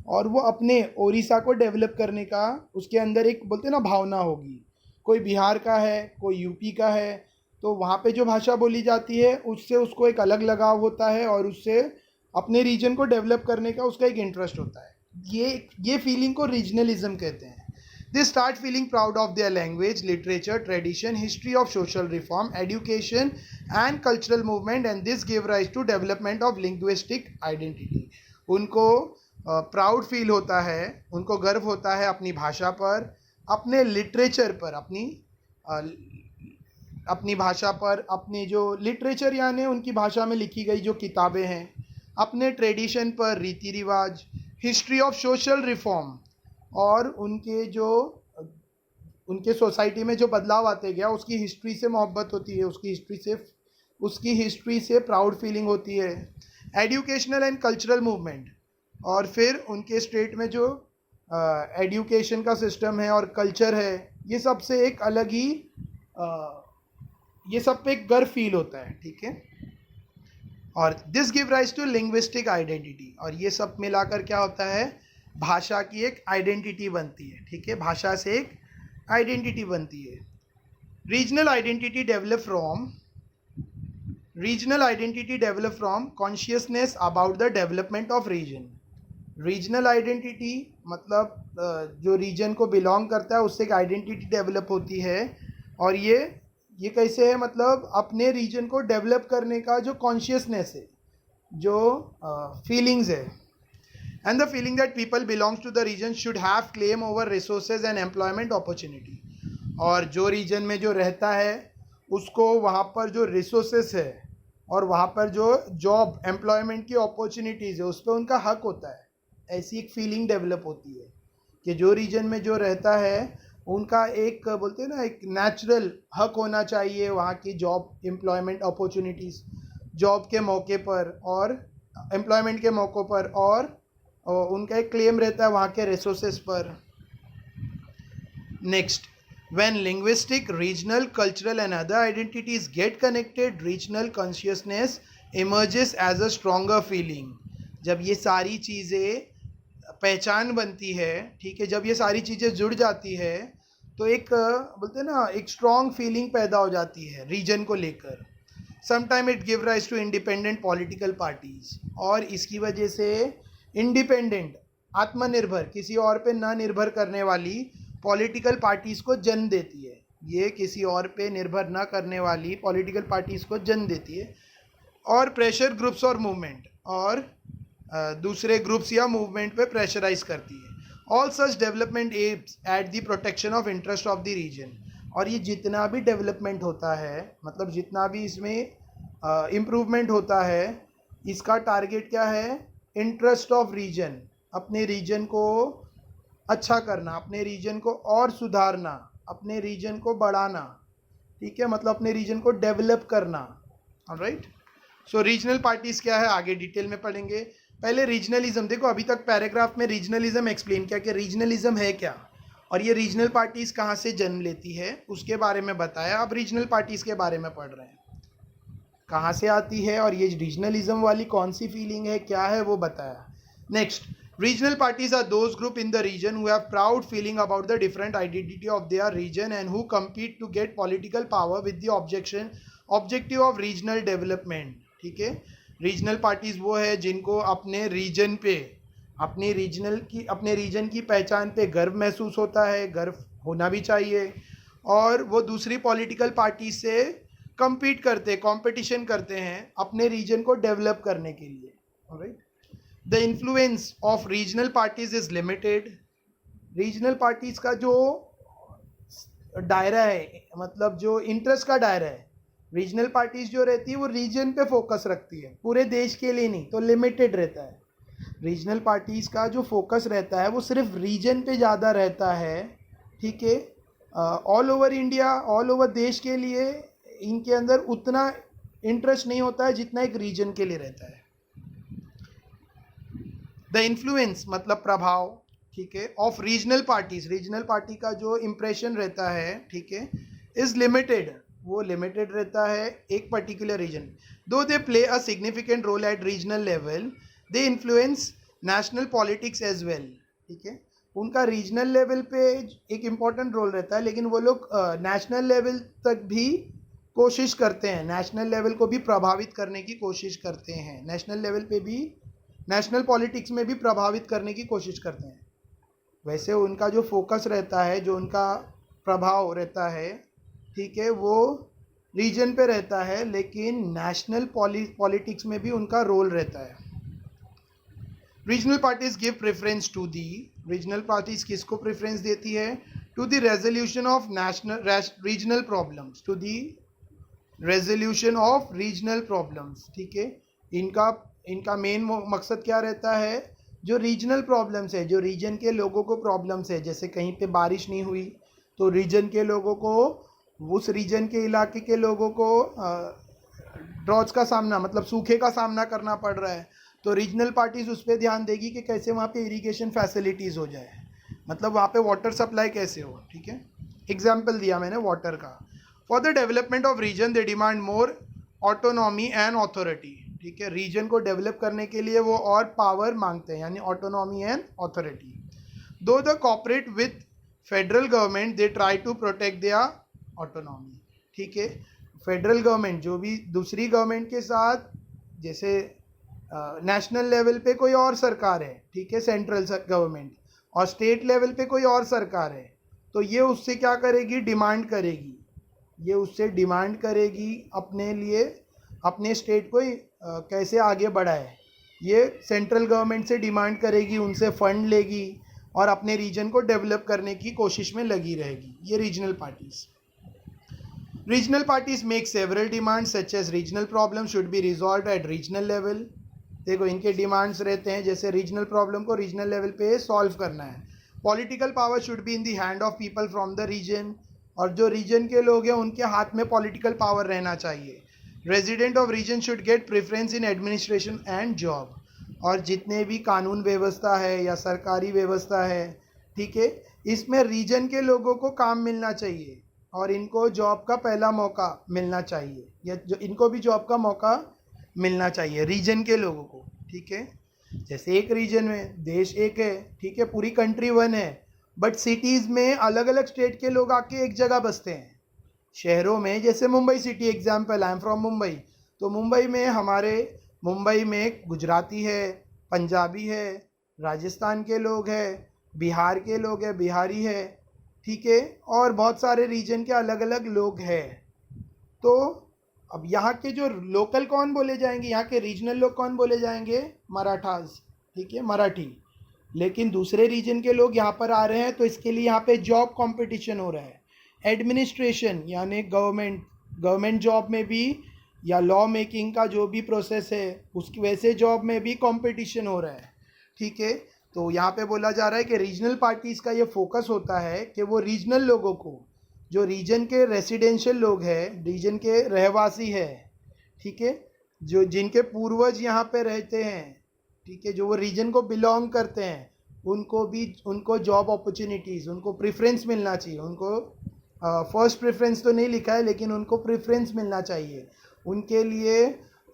और वो अपने उड़ीसा को डेवलप करने का उसके अंदर एक, बोलते हैं ना, भावना होगी। कोई बिहार का है, कोई यूपी का है, तो वहाँ पे जो भाषा बोली जाती है उससे उसको एक अलग लगाव होता है और उससे अपने रीजन को डेवलप करने का उसका एक इंटरेस्ट होता है। ये फीलिंग को रीजनलिज्म कहते हैं। They start feeling proud of their language, literature, tradition, history of social reform, education and cultural movement, and this gave rise to development of linguistic identity. उनको प्राउड फील होता है, उनको गर्व होता है अपनी भाषा पर, अपने लिटरेचर पर, अपनी भाषा पर, अपने जो लिटरेचर यानी उनकी भाषा में लिखी गई जो किताबें हैं, अपने ट्रेडिशन पर, रीति रिवाज, हिस्ट्री ऑफ सोशल रिफॉर्म, और उनके सोसाइटी में जो बदलाव आते गया उसकी हिस्ट्री से मोहब्बत होती है, उसकी हिस्ट्री से प्राउड फीलिंग होती है। एजुकेशनल एंड कल्चरल मूवमेंट, और फिर उनके स्टेट में जो एजुकेशन का सिस्टम है और कल्चर है, ये सबसे एक अलग ही ये सब पे एक गर्व फील होता है, ठीक है। और this give rise to linguistic identity, और ये सब मिलाकर क्या होता है, भाषा की एक आइडेंटिटी बनती है, ठीक है, भाषा से एक आइडेंटिटी बनती है। Regional identity develop from consciousness about the development of region. Regional identity मतलब जो रीजन को बिलोंग करता है उससे एक आइडेंटिटी डेवलप होती है, और ये कैसे है, मतलब अपने रीजन को डेवलप करने का जो कॉन्शियसनेस है, जो फीलिंग्स है, and the feeling that people belongs to the region should have claim over resources and employment opportunity। और जो रीजन में जो रहता है उसको वहाँ पर जो रिसोर्सेस है और वहाँ पर जो जॉब एम्प्लॉयमेंट की अपॉर्चुनिटीज़ है उस पर उनका हक होता है। ऐसी एक फीलिंग डेवलप होती है कि जो रीजन में जो रहता है उनका एक, बोलते हैं ना, एक नेचुरल हक होना चाहिए वहाँ की जॉब एम्प्लॉयमेंट अपॉर्चुनिटीज़, जॉब के मौके पर और एम्प्लॉयमेंट के मौक़ों पर, और उनका एक क्लेम रहता है वहाँ के रिसोर्सेज पर। Next, when linguistic, regional, cultural and other identities get connected, regional consciousness emerges as a stronger feeling. जब ये सारी चीज़ें पहचान बनती है, ठीक है, जब ये सारी चीज़ें जुड़ जाती है तो एक, बोलते हैं ना, एक स्ट्रॉन्ग फीलिंग पैदा हो जाती है रीजन को लेकर। Sometime it give rise to independent political parties, और इसकी वजह से इंडिपेंडेंट, आत्मनिर्भर, किसी और पे ना निर्भर करने वाली पॉलिटिकल पार्टीज़ को जन्म देती है। ये किसी और पे निर्भर ना करने वाली पॉलिटिकल पार्टीज़ को जन्म देती है। और प्रेशर ग्रुप्स और मूवमेंट, और दूसरे ग्रुप्स या मूवमेंट पे प्रेशराइज करती है। All such development aims at the protection of interest of the region. और ये जितना भी डेवलपमेंट होता है, मतलब जितना भी इसमें इम्प्रूवमेंट होता है, इसका टारगेट क्या है, इंटरेस्ट ऑफ रीजन, अपने रीजन को अच्छा करना, अपने रीजन को और सुधारना, अपने रीजन को बढ़ाना, ठीक है, मतलब अपने रीजन को डेवलप करना। ऑलराइट, सो रीजनल पार्टीज़ क्या है आगे डिटेल में पढ़ेंगे। पहले रीजनलिज्म देखो, अभी तक पैराग्राफ में रीजनलिज्म एक्सप्लेन किया कि रीजनलिज्म है क्या और ये रीजनल पार्टीज़ कहाँ से जन्म लेती है उसके बारे में बताया। अब रीजनल पार्टीज़ के बारे में पढ़ रहे हैं, कहाँ से आती है और ये रीजनलिज्म वाली कौन सी फीलिंग है, क्या है, वो बताया। Next, regional parties are those group in the region who have proud feeling about the different identity of their region and who compete to get political power with the objective of regional development. ठीक है, regional parties वो है जिनको अपने reason पे, अपने reason की पहचान पे गर्व महसूस होता है, गर्व होना भी चाहिए, और वो दूसरी पॉलिटिकल पार्टी से compete करते हैं, competition करते हैं अपने region को develop करने के लिए. Alright. The influence of regional parties is limited. Regional parties का जो दायरा है, मतलब जो इंटरेस्ट का दायरा है, रीजनल पार्टीज जो रहती है वो रीजन पे फोकस रखती है, पूरे देश के लिए नहीं, तो लिमिटेड रहता है. रीजनल पार्टीज का जो फोकस रहता है वो सिर्फ रीजन पे ज़्यादा रहता है. ठीक है, all over India, all over देश के लिए इनके अंदर उतना इंटरेस्ट नहीं होता है जितना एक रीजन के लिए रहता है. द इन्फ्लुएंस मतलब प्रभाव, ठीक है, of regional parties, regional party का जो इम्प्रेशन रहता है, ठीक है, इज लिमिटेड, वो लिमिटेड रहता है एक particular region. Though they play a significant role at regional level, they influence national politics as well. ठीक है, उनका रीजनल लेवल पे एक इम्पॉर्टेंट रोल रहता है, लेकिन वो लोग नेशनल लेवल तक भी कोशिश करते हैं, नेशनल लेवल को भी प्रभावित करने की कोशिश करते हैं, नेशनल लेवल पे भी, नेशनल पॉलिटिक्स में भी प्रभावित करने की कोशिश करते हैं. वैसे उनका जो फोकस रहता है, जो उनका प्रभाव रहता है, ठीक है, वो रीजन पे रहता है, लेकिन नेशनल पॉलिटिक्स में भी उनका रोल रहता है. Regional parties give preference to the, regional parties किसको प्रेफरेंस देती है? To the resolution of national regional problems, to the resolution of regional problems. ठीक है, इनका मेन मकसद क्या रहता है? जो रीजनल प्रॉब्लम्स है, जो रीजन के लोगों को प्रॉब्लम्स है, जैसे कहीं पे बारिश नहीं हुई तो रीजन के लोगों को, उस रीजन के इलाके के लोगों को ड्रॉट्स का सामना, मतलब सूखे का सामना करना पड़ रहा है, तो रीजनल पार्टीज उस पर ध्यान देगी कि कैसे वहाँ पे इरिगेशन फैसिलिटीज़ हो जाए, मतलब वहाँ पे वाटर सप्लाई कैसे हो. ठीक है, एग्जाम्पल दिया मैंने वाटर का. For the development of region they demand more autonomy and authority. ठीक है, रीजन को डेवलप करने के लिए वो और पावर मांगते हैं, यानी autonomy and authority. To the cooperate with federal government they try to protect their autonomy. ठीक है, फेडरल गवर्नमेंट जो भी दूसरी गवर्नमेंट के साथ, जैसे नेशनल लेवल पे कोई और सरकार है, ठीक है, सेंट्रल गवर्नमेंट, और स्टेट लेवल पे कोई और सरकार है, तो ये उससे क्या करेगी? डिमांड करेगी, ये उससे डिमांड करेगी अपने लिए, अपने स्टेट को कैसे आगे बढ़ाए, ये सेंट्रल गवर्नमेंट से डिमांड करेगी, उनसे फंड लेगी और अपने रीजन को डेवलप करने की कोशिश में लगी रहेगी. ये regional parties. Regional parties make several demands such as regional problem should be resolved at regional level. देखो, इनके डिमांड्स रहते हैं जैसे रीजनल प्रॉब्लम को रीजनल लेवल पे सॉल्व करना है. Political power should be in the hand of people from the region, और जो रीजन के लोग हैं उनके हाथ में पॉलिटिकल पावर रहना चाहिए. Resident of region should get preference in administration and job, और जितने भी कानून व्यवस्था है या सरकारी व्यवस्था है, ठीक है, इसमें रीजन के लोगों को काम मिलना चाहिए और इनको जॉब का पहला मौका मिलना चाहिए, या जो इनको भी जॉब का मौका मिलना चाहिए रीजन के लोगों को. ठीक है, जैसे एक रीजन में, देश एक है, ठीक है, पूरी कंट्री वन है, बट सिटीज़ में अलग अलग स्टेट के लोग आके एक जगह बसते हैं. शहरों में जैसे Mumbai city example, I am from Mumbai, तो मुंबई में हमारे मुंबई में गुजराती है, पंजाबी है, राजस्थान के लोग हैं, बिहार के लोग हैं, बिहारी है, ठीक है, और बहुत सारे रीजन के अलग अलग लोग हैं. तो अब यहाँ के जो लोकल कौन बोले जाएंगे, यहाँ के रीजनल लोग कौन बोले जाएंगे? मराठास. ठीक है, मराठी. लेकिन दूसरे रीजन के लोग यहाँ पर आ रहे हैं, तो इसके लिए यहाँ पे जॉब कंपटीशन हो रहा है. एडमिनिस्ट्रेशन यानी गवर्नमेंट जॉब में भी, या लॉ मेकिंग का जो भी प्रोसेस है उसकी, वैसे जॉब में भी कंपटीशन हो रहा है. ठीक है, तो यहाँ पे बोला जा रहा है कि रीजनल पार्टीज़ का ये फोकस होता है कि वो रीजनल लोगों को, जो रीजन के रेसिडेंशियल लोग हैं, रीजन के रहवासी है, ठीक है, जो जिनके पूर्वज यहाँ पे रहते हैं, ठीक है, जो वो रीजन को बिलोंग करते हैं, उनको भी, उनको जॉब अपॉर्चुनिटीज़, उनको प्रेफरेंस मिलना चाहिए. उनको फर्स्ट प्रेफरेंस तो नहीं लिखा है, लेकिन उनको प्रेफरेंस मिलना चाहिए, उनके लिए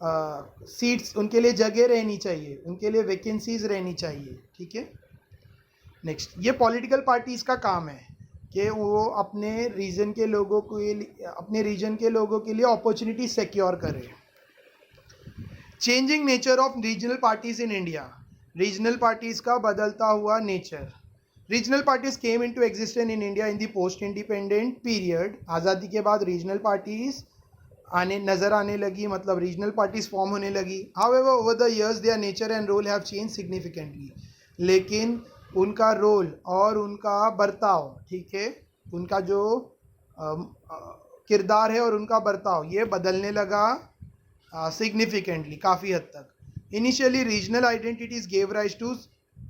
सीट्स, उनके लिए जगह रहनी चाहिए, उनके लिए वैकेंसीज रहनी चाहिए. ठीक है, नेक्स्ट, ये पॉलिटिकल पार्टीज़ का काम है कि वो अपने रीजन के लोगों को, अपने रीजन के लोगों के लिए अपॉर्चुनिटी सिक्योर करें. Changing nature of regional parties in India, regional parties का बदलता हुआ nature. Regional parties came into existence in India in the post independent period. आज़ादी के बाद रीजनल पार्टीज़ आने नज़र आने लगी, मतलब रीजनल पार्टीज फॉर्म होने लगी. However over the years their nature and role have change significantly. लेकिन उनका रोल और उनका बर्ताव, ठीक है, उनका जो किरदार है और उनका बर्ताव ये बदलने लगा सिग्निफिकेंटली, काफ़ी हद तक. Initially regional identities gave rise to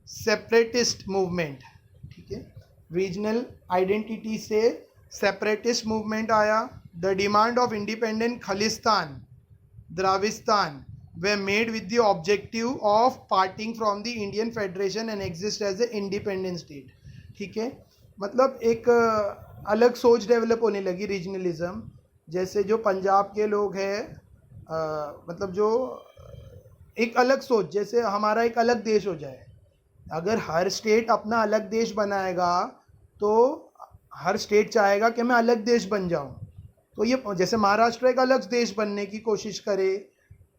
separatist movement. ठीक है, रीजनल आइडेंटिटी से सेपरेटिस्ट मूवमेंट आया. The demand of independent Khalistan, Dravidistan were made with the objective of parting from the Indian Federation and exist as an independent state. ठीक है, मतलब एक अलग सोच डेवलप होने लगी रीजनलिज्म. जैसे जो पंजाब के लोग हैं, मतलब जो एक अलग सोच, जैसे हमारा एक अलग देश हो जाए. अगर हर स्टेट अपना अलग देश बनाएगा तो हर स्टेट चाहेगा कि मैं अलग देश बन जाऊं. तो ये जैसे महाराष्ट्र एक अलग देश बनने की कोशिश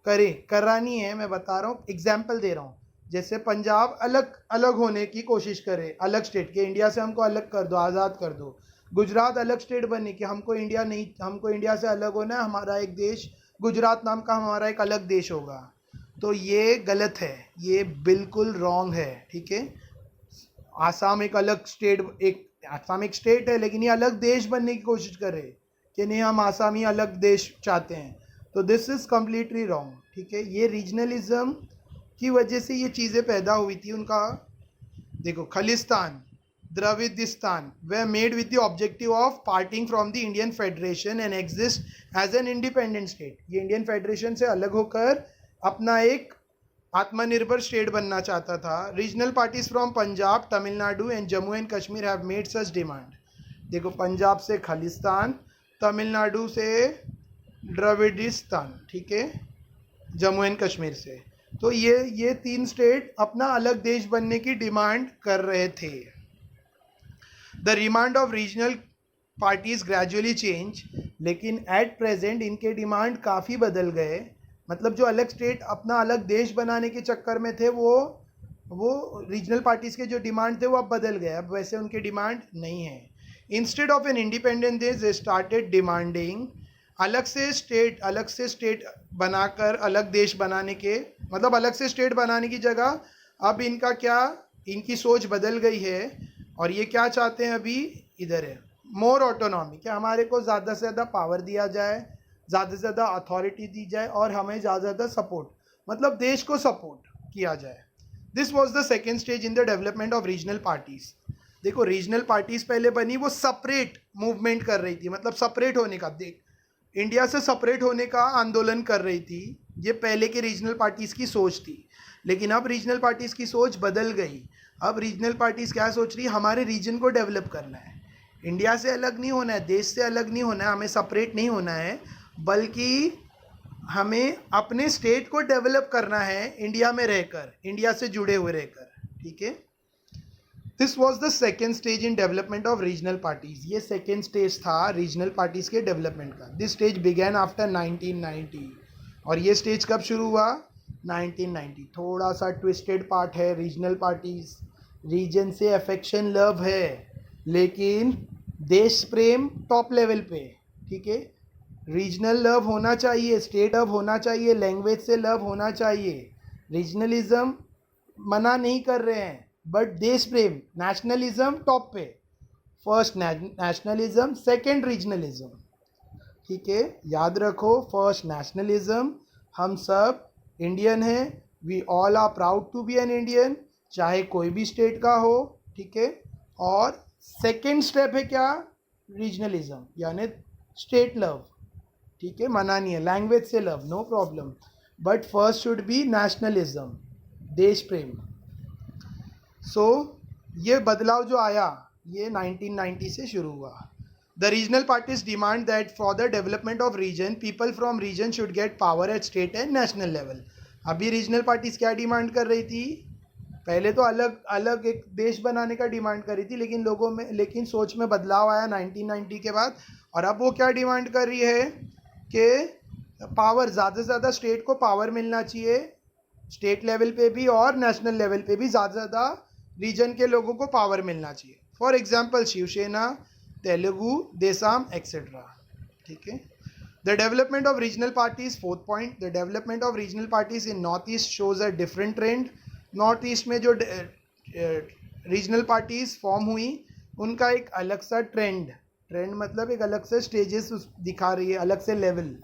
करानी है, मैं बता रहा हूँ, एग्जाम्पल दे रहा हूँ. जैसे पंजाब अलग अलग होने की कोशिश करे, अलग स्टेट के, इंडिया से हमको अलग कर दो, आज़ाद कर दो. गुजरात अलग स्टेट बनने की, हमको इंडिया नहीं, हमको इंडिया से अलग होना है, हमारा एक देश गुजरात नाम का हमारा एक अलग देश होगा. तो ये गलत है, ये बिल्कुल रॉन्ग है. ठीक है, आसाम एक अलग स्टेट, आसाम एक स्टेट है लेकिन ये अलग देश बनने की कोशिश कर रहे कि नहीं हम आसामी अलग देश चाहते हैं. तो दिस इज़ कम्प्लीटली रॉन्ग. ठीक है, ये रीजनलिज्म की वजह से ये चीज़ें पैदा हुई थी. उनका देखो, Khalistan, Dravidistan were made with the objective of parting from the Indian federation and exist as an independent state. ये इंडियन फेडरेशन से अलग होकर अपना एक आत्मनिर्भर स्टेट बनना चाहता था. Regional parties from Punjab, Tamil Nadu and Jammu and Kashmir have made such demand. देखो, पंजाब से खालिस्तान, तमिलनाडु से द्रविडिस्तान, ठीक है, जम्मू एंड कश्मीर से. तो ये तीन स्टेट अपना अलग देश बनने की डिमांड कर रहे थे. The demand of regional parties gradually change. लेकिन एट प्रेजेंट इनके डिमांड काफ़ी बदल गए. मतलब जो अलग स्टेट अपना अलग देश बनाने के चक्कर में थे, वो रीजनल पार्टीज़ के जो डिमांड थे वो अब बदल गए. अब वैसे उनके डिमांड नहीं है. इंस्टेड ऑफ एन इंडिपेंडेंट देश दे स्टार्टेड डिमांडिंग अलग से स्टेट बनाकर अलग देश बनाने के, मतलब अलग से स्टेट बनाने की जगह अब इनकी सोच बदल गई है. और ये क्या चाहते हैं, अभी इधर है मोर ऑटोनॉमी, कि हमारे को ज़्यादा से ज़्यादा पावर दिया जाए, ज़्यादा से ज़्यादा अथॉरिटी दी जाए और हमें ज़्यादा से ज़्यादा सपोर्ट, मतलब देश को सपोर्ट किया जाए. This was the second stage in the development of regional parties. देखो, रीजनल पार्टीज़ पहले बनी, वो सेपरेट मूवमेंट कर रही थी, मतलब सेपरेट होने का, इंडिया से सेपरेट होने का आंदोलन कर रही थी. ये पहले के रीजनल पार्टीज़ की सोच थी. लेकिन अब रीजनल पार्टीज़ की सोच बदल गई. अब रीजनल पार्टीज़ क्या सोच रही है, हमारे रीजन को डेवलप करना है, इंडिया से अलग नहीं होना है, देश से अलग नहीं होना है, हमें सेपरेट नहीं होना है, बल्कि हमें अपने स्टेट को डेवलप करना है इंडिया में रहकर, इंडिया से जुड़े हुए रहकर. ठीक है, this was the second stage in development of regional parties. ये सेकेंड स्टेज था रीजनल पार्टीज़ के डेवलपमेंट का. This stage began after 1990. और ये स्टेज कब शुरू हुआ, 1990. थोड़ा सा ट्विस्टेड पार्ट है. रीजनल पार्टीज़, रीजन से अफेक्शन लव है, लेकिन देश प्रेम टॉप लेवल पे. ठीक है, रीजनल लव होना चाहिए, स्टेट लव होना चाहिए, लैंग्वेज से लव होना चाहिए. रीजनलिज्म मना नहीं कर रहे हैं, बट देश प्रेम, नेशनलिज्म टॉप पे. First nationalism, second regionalism. ठीक है, याद रखो, फर्स्ट नेशनलिज्म, हम सब इंडियन हैं, we all are proud to be an Indian, चाहे कोई भी स्टेट का हो. ठीक है, और सेकंड स्टेप है क्या, रीजनलिज्म, यानी स्टेट लव. ठीक है, मना नहीं है, लैंग्वेज से love, no problem, but first should be nationalism, देश प्रेम. सो ये बदलाव जो आया, ये 1990 से शुरू हुआ. The regional parties demand that for the development of region, people from region should get power at state and national level. अभी रीजनल पार्टीज क्या डिमांड कर रही थी, पहले तो अलग अलग एक देश बनाने का डिमांड कर रही थी, लेकिन सोच में बदलाव आया 1990 के बाद. और अब वो क्या डिमांड कर रही है कि पावर, ज़्यादा से ज़्यादा स्टेट को पावर मिलना चाहिए, स्टेट लेवल पे भी और नेशनल लेवल पे भी ज़्यादा से ज़्यादा रीजन के लोगों को पावर मिलना चाहिए. For example Shiv Sena, Telugu Desam etcetera. ठीक है, The development of regional parties, fourth point, the development of regional parties in Northeast shows a different trend. Northeast में जो रीजनल पार्टीज फॉर्म हुई उनका एक अलग सा ट्रेंड मतलब एक अलग से स्टेजेस दिखा रही है, अलग से level.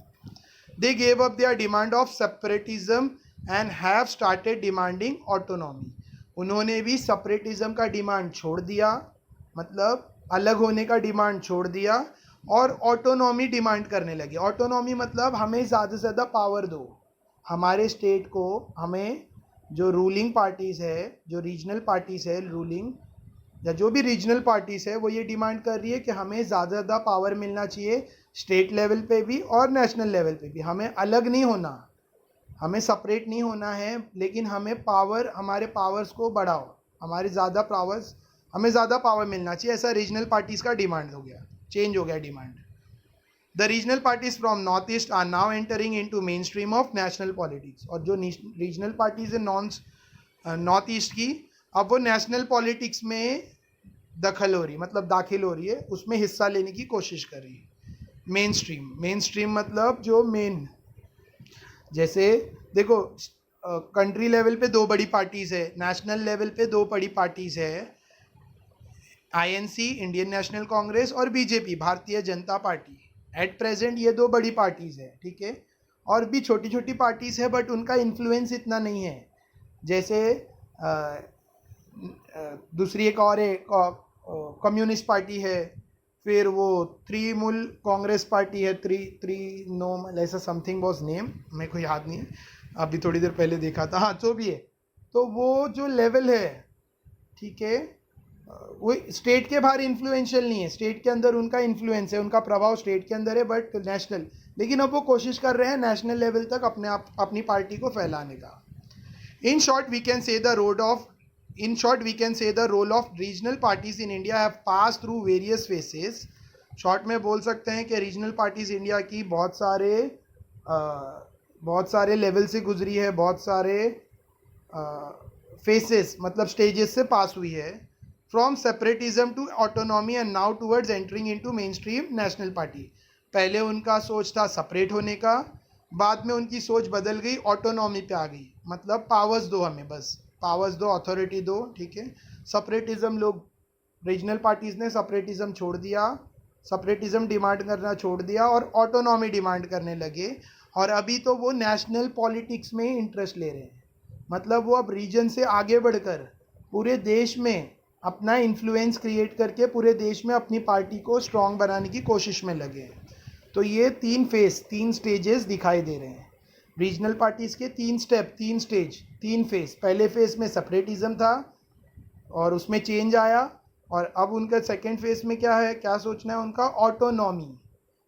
They gave up their demand of separatism and have started demanding autonomy. उन्होंने भी सेपरेटिज्म का डिमांड छोड़ दिया, मतलब अलग होने का डिमांड छोड़ दिया और ऑटोनॉमी डिमांड करने लगे. ऑटोनॉमी मतलब हमें ज़्यादा से ज़्यादा पावर दो, हमारे स्टेट को, हमें जो रूलिंग पार्टीज़ है, जो रीजनल पार्टीज़ है रूलिंग, या जो भी रीजनल पार्टीज़ है वो ये डिमांड कर रही है कि हमें ज़्यादा पावर मिलना चाहिए स्टेट लेवल पे भी और नेशनल लेवल पे भी. हमें अलग नहीं होना, हमें सेपरेट नहीं होना है, लेकिन हमें पावर, हमारे पावर्स को बढ़ाओ, हमें ज़्यादा पावर मिलना चाहिए. ऐसा रीजनल पार्टीज़ का डिमांड हो गया, चेंज हो गया demand. The regional parties from north east are now entering into main stream of national politics. और जो रीजनल पार्टीज़ है नॉर्थ ईस्ट की, अब वो नेशनल पॉलिटिक्स में दाखिल हो रही है, उसमें हिस्सा लेने की कोशिश कर रही है. मेन स्ट्रीम मतलब जो मेन, जैसे देखो कंट्री लेवल पे दो बड़ी पार्टीज़ है, नेशनल लेवल पे दो बड़ी पार्टीज़ है, INC इंडियन नेशनल कांग्रेस और BJP भारतीय जनता पार्टी. एट प्रेजेंट ये दो बड़ी पार्टीज़ है, ठीक है. और भी छोटी छोटी पार्टीज़ है बट उनका इन्फ्लुएंस इतना नहीं है. जैसे दूसरी एक और कम्युनिस्ट पार्टी है, फिर वो तृणमूल कांग्रेस पार्टी है, नो ऐसा समथिंग वॉज नेम, मेरे को याद नहीं है, अभी थोड़ी देर पहले देखा था. हाँ, जो भी है, तो वो जो लेवल है, ठीक है, वो स्टेट के बाहर इन्फ्लुएंशियल नहीं है, स्टेट के अंदर उनका इन्फ्लुएंस है, उनका प्रभाव स्टेट के अंदर है बट नेशनल. लेकिन अब वो कोशिश कर रहे हैं नेशनल लेवल तक अपनी पार्टी को फैलाने का. In short, we can say the role of regional parties in India have passed through various phases. Short में बोल सकते हैं कि रीजनल पार्टीज इंडिया की बहुत सारे लेवल से गुजरी है, बहुत सारे फेसेस मतलब स्टेजेस से पास हुई है. From separatism to autonomy and now towards entering into main stream national party. पहले उनका सोच था सेपरेट होने का, बाद में उनकी सोच बदल गई, ऑटोनॉमी पे आ गई, मतलब पावर्स दो हमें, बस पावर्स दो, अथॉरिटी दो, ठीक है. सेपरेटिज्म, लोग रीजनल पार्टीज़ ने सेपरेटिज्म छोड़ दिया, सेपरेटिज्म डिमांड करना छोड़ दिया और ऑटोनॉमी डिमांड करने लगे. और अभी तो वो नेशनल पॉलिटिक्स में ही इंटरेस्ट ले रहे हैं, मतलब वो अब रीजन से आगे बढ़कर पूरे देश में अपना इन्फ्लुएंस क्रिएट करके पूरे देश में अपनी पार्टी को स्ट्रॉन्ग बनाने की कोशिश में लगे हैं. तो ये 3 स्टेजेस दिखाई दे रहे हैं रीजनल पार्टीज़ के. 3 फेज. पहले फेज में सेपरेटिज्म था और उसमें चेंज आया, और अब उनका सेकेंड फेज में क्या सोचना है उनका, ऑटोनॉमी,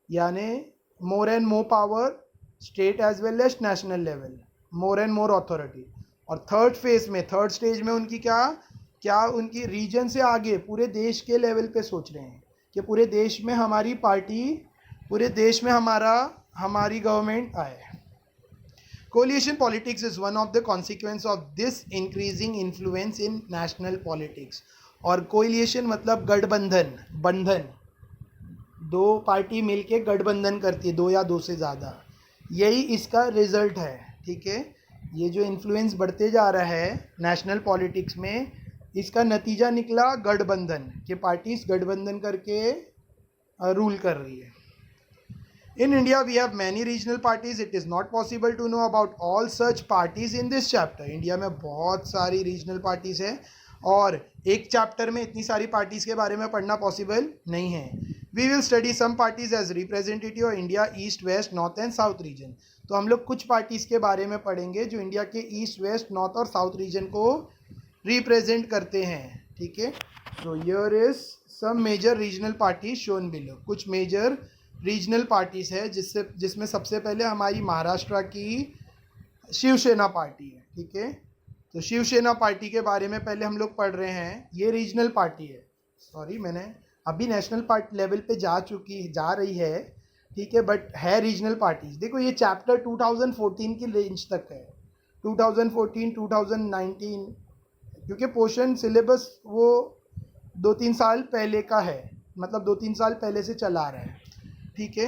यानी more and more power state as well as national level, more and more authority. और थर्ड स्टेज में उनकी क्या उनकी रीजन से आगे पूरे देश के लेवल पे सोच रहे हैं कि पूरे देश में हमारी पार्टी, पूरे देश में हमारी गवर्नमेंट आए. Coalition politics is one of the consequence of this increasing influence in national politics. और कोलिएशन मतलब बंधन, दो पार्टी मिलके गठबंधन करती है, 2 या 2 से ज़्यादा, यही इसका रिजल्ट है, ठीक है. ये जो इन्फ्लुएंस बढ़ते जा रहा है नेशनल पॉलिटिक्स में, इसका नतीजा निकला गठबंधन, कि पार्टीज गठबंधन करके रूल कर रही है. In India, we have many regional parties. It is not possible to know about all such parties in this chapter. India में बहुत सारी रीजनल पार्टीज़ हैं और एक चैप्टर में इतनी सारी पार्टीज़ के बारे में पढ़ना पॉसिबल नहीं है. We will study some parties as representative of India east, west, north and south region. तो हम लोग कुछ पार्टीज़ के बारे में पढ़ेंगे जो इंडिया के ईस्ट, वेस्ट, नॉर्थ और साउथ रीजन को रिप्रेजेंट करते हैं, ठीक है. तो here is some major regional parties shown below. कुछ मेजर रीजनल पार्टीज़ है जिसमें सबसे पहले हमारी महाराष्ट्र की शिवसेना पार्टी है, ठीक है. तो शिवसेना पार्टी के बारे में पहले हम लोग पढ़ रहे हैं. ये रीजनल पार्टी है, सॉरी मैंने अभी नेशनल पार्टी लेवल पे जा रही है, ठीक है, बट है रीजनल पार्टीज. देखो ये चैप्टर 2014 की रेंज तक है, 2014, 2019, क्योंकि पोर्शन सिलेबस वो 2-3 साल पहले का है, मतलब 2-3 साल पहले से चला आ रहा है, ठीक है.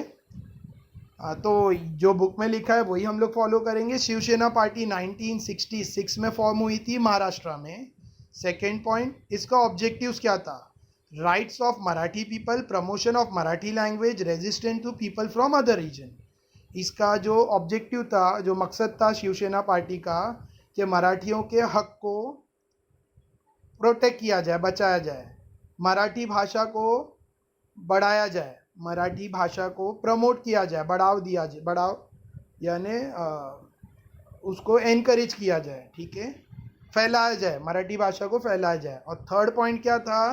तो जो बुक में लिखा है वही हम लोग फॉलो करेंगे। शिवसेना पार्टी 1966 में फॉर्म हुई थी महाराष्ट्र में। सेकेंड पॉइंट, इसका ऑब्जेक्टिव्स क्या था? Rights of Marathi people, promotion of Marathi language, resistant to people from other region. इसका जो ऑब्जेक्टिव था, जो मकसद था शिवसेना पार्टी का, कि मराठियों के हक को प्रोटेक्ट किया जाए, बचाया जाए, मराठी भाषा को बढ़ाया जाए, मराठी भाषा को प्रमोट किया जाए, बढ़ाव दिया जाए, बढ़ाव यानी उसको एनकरेज किया जाए, ठीक है, फैलाया जाए, मराठी भाषा को फैलाया जाए। और थर्ड पॉइंट क्या था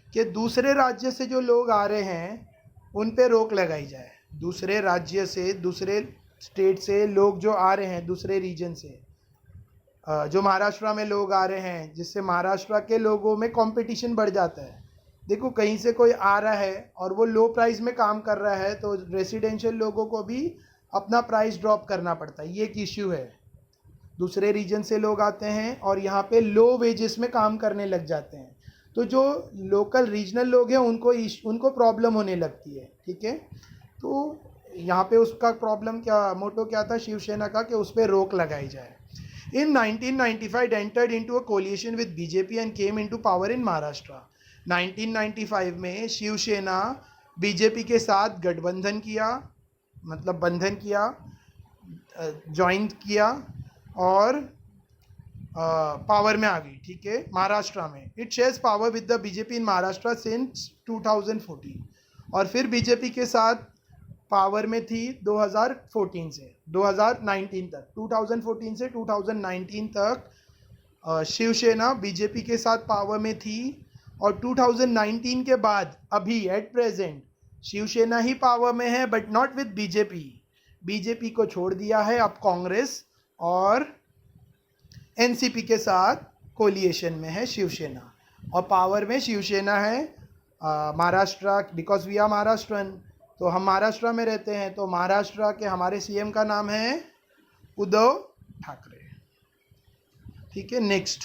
कि दूसरे राज्य से जो लोग आ रहे हैं उन पे रोक लगाई जाए। दूसरे राज्य से, दूसरे स्टेट से लोग जो आ रहे हैं, दूसरे रीजन से जो महाराष्ट्र में लोग आ रहे हैं, जिससे महाराष्ट्र के लोगों में कंपटीशन बढ़ जाता है। देखो, कहीं से कोई आ रहा है और वो लो प्राइस में काम कर रहा है तो रेसिडेंशियल लोगों को भी अपना प्राइस ड्रॉप करना पड़ता है, ये एक इश्यू है। दूसरे रीजन से लोग आते हैं और यहाँ पे लो वेजेस में काम करने लग जाते हैं, तो जो लोकल रीजनल लोग हैं उनको प्रॉब्लम होने लगती है, ठीक है। तो यहाँ पे उसका प्रॉब्लम क्या, मोटो क्या था शिवसेना का, कि उस पर रोक लगाई जाए। In 1995 entered into a coalition with BJP and came into power in Maharashtra. 1995 में शिवसेना बीजेपी के साथ गठबंधन किया, मतलब बंधन किया, ज्वाइन किया और पावर में आ गई, ठीक है, महाराष्ट्र में। It shares power with the BJP in Maharashtra since 2014, और फिर बीजेपी के साथ पावर में थी 2014 से 2019 तक। 2014 से 2019 तक शिवसेना बीजेपी के साथ पावर में थी, और 2019 के बाद अभी एट प्रेजेंट शिवसेना ही पावर में है, but not with BJP. BJP को छोड़ दिया है, अब कांग्रेस और एनसीपी के साथ कोलिएशन में है शिवसेना, और पावर में शिवसेना है Maharashtra, because we are Maharashtrian, तो हम महाराष्ट्र में रहते हैं। तो महाराष्ट्र के हमारे सीएम का नाम है उद्धव ठाकरे, ठीक है। नेक्स्ट,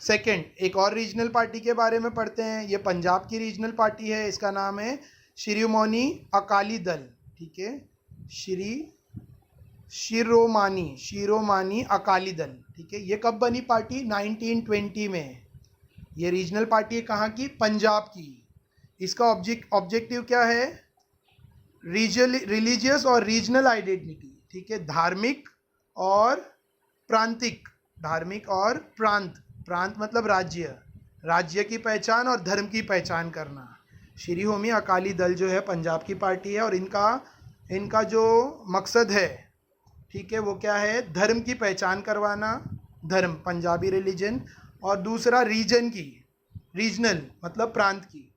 सेकंड, एक और रीजनल पार्टी के बारे में पढ़ते हैं। ये पंजाब की रीजनल पार्टी है, इसका नाम है शिरोमणि अकाली दल, ठीक है, शिरोमणि अकाली दल, ठीक है। ये कब बनी पार्टी? 1920 में। ये रीजनल पार्टी है कहाँ की? पंजाब की। इसका ऑब्जेक्टिव क्या है? रिलीजियस और रीजनल आइडेंटिटी, ठीक है, धार्मिक और प्रांतिक, धार्मिक और प्रांत मतलब राज्य की पहचान और धर्म की पहचान करना। शिरोमणि अकाली दल जो है पंजाब की पार्टी है, और इनका जो मकसद है, ठीक है, वो क्या है? धर्म की पहचान करवाना, धर्म पंजाबी रिलीजन, और दूसरा रीजनल मतलब प्रांत की,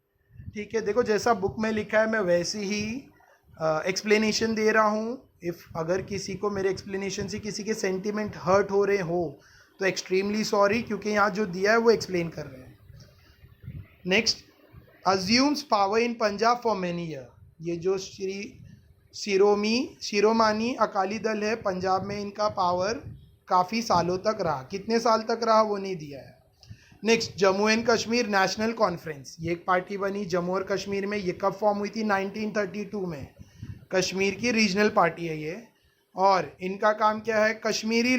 ठीक है। देखो, जैसा बुक में लिखा है मैं वैसे ही एक्सप्लेनेशन दे रहा हूँ। अगर किसी को मेरे एक्सप्लेनेशन से किसी के सेंटिमेंट हर्ट हो रहे हो तो एक्सट्रीमली सॉरी, क्योंकि यहाँ जो दिया है वो एक्सप्लेन कर रहे हैं। Next, assumes power in Punjab for many year. ये जो शिरोमणि अकाली दल है, पंजाब में इनका पावर काफ़ी सालों तक रहा। कितने साल तक रहा वो नहीं दिया है। Next, Jammu and Kashmir national conference, ये एक पार्टी बनी जम्मू और कश्मीर में। ये कब फॉर्म हुई थी? 1932 में। कश्मीर की रीजनल पार्टी है ये, और इनका काम क्या है? कश्मीरी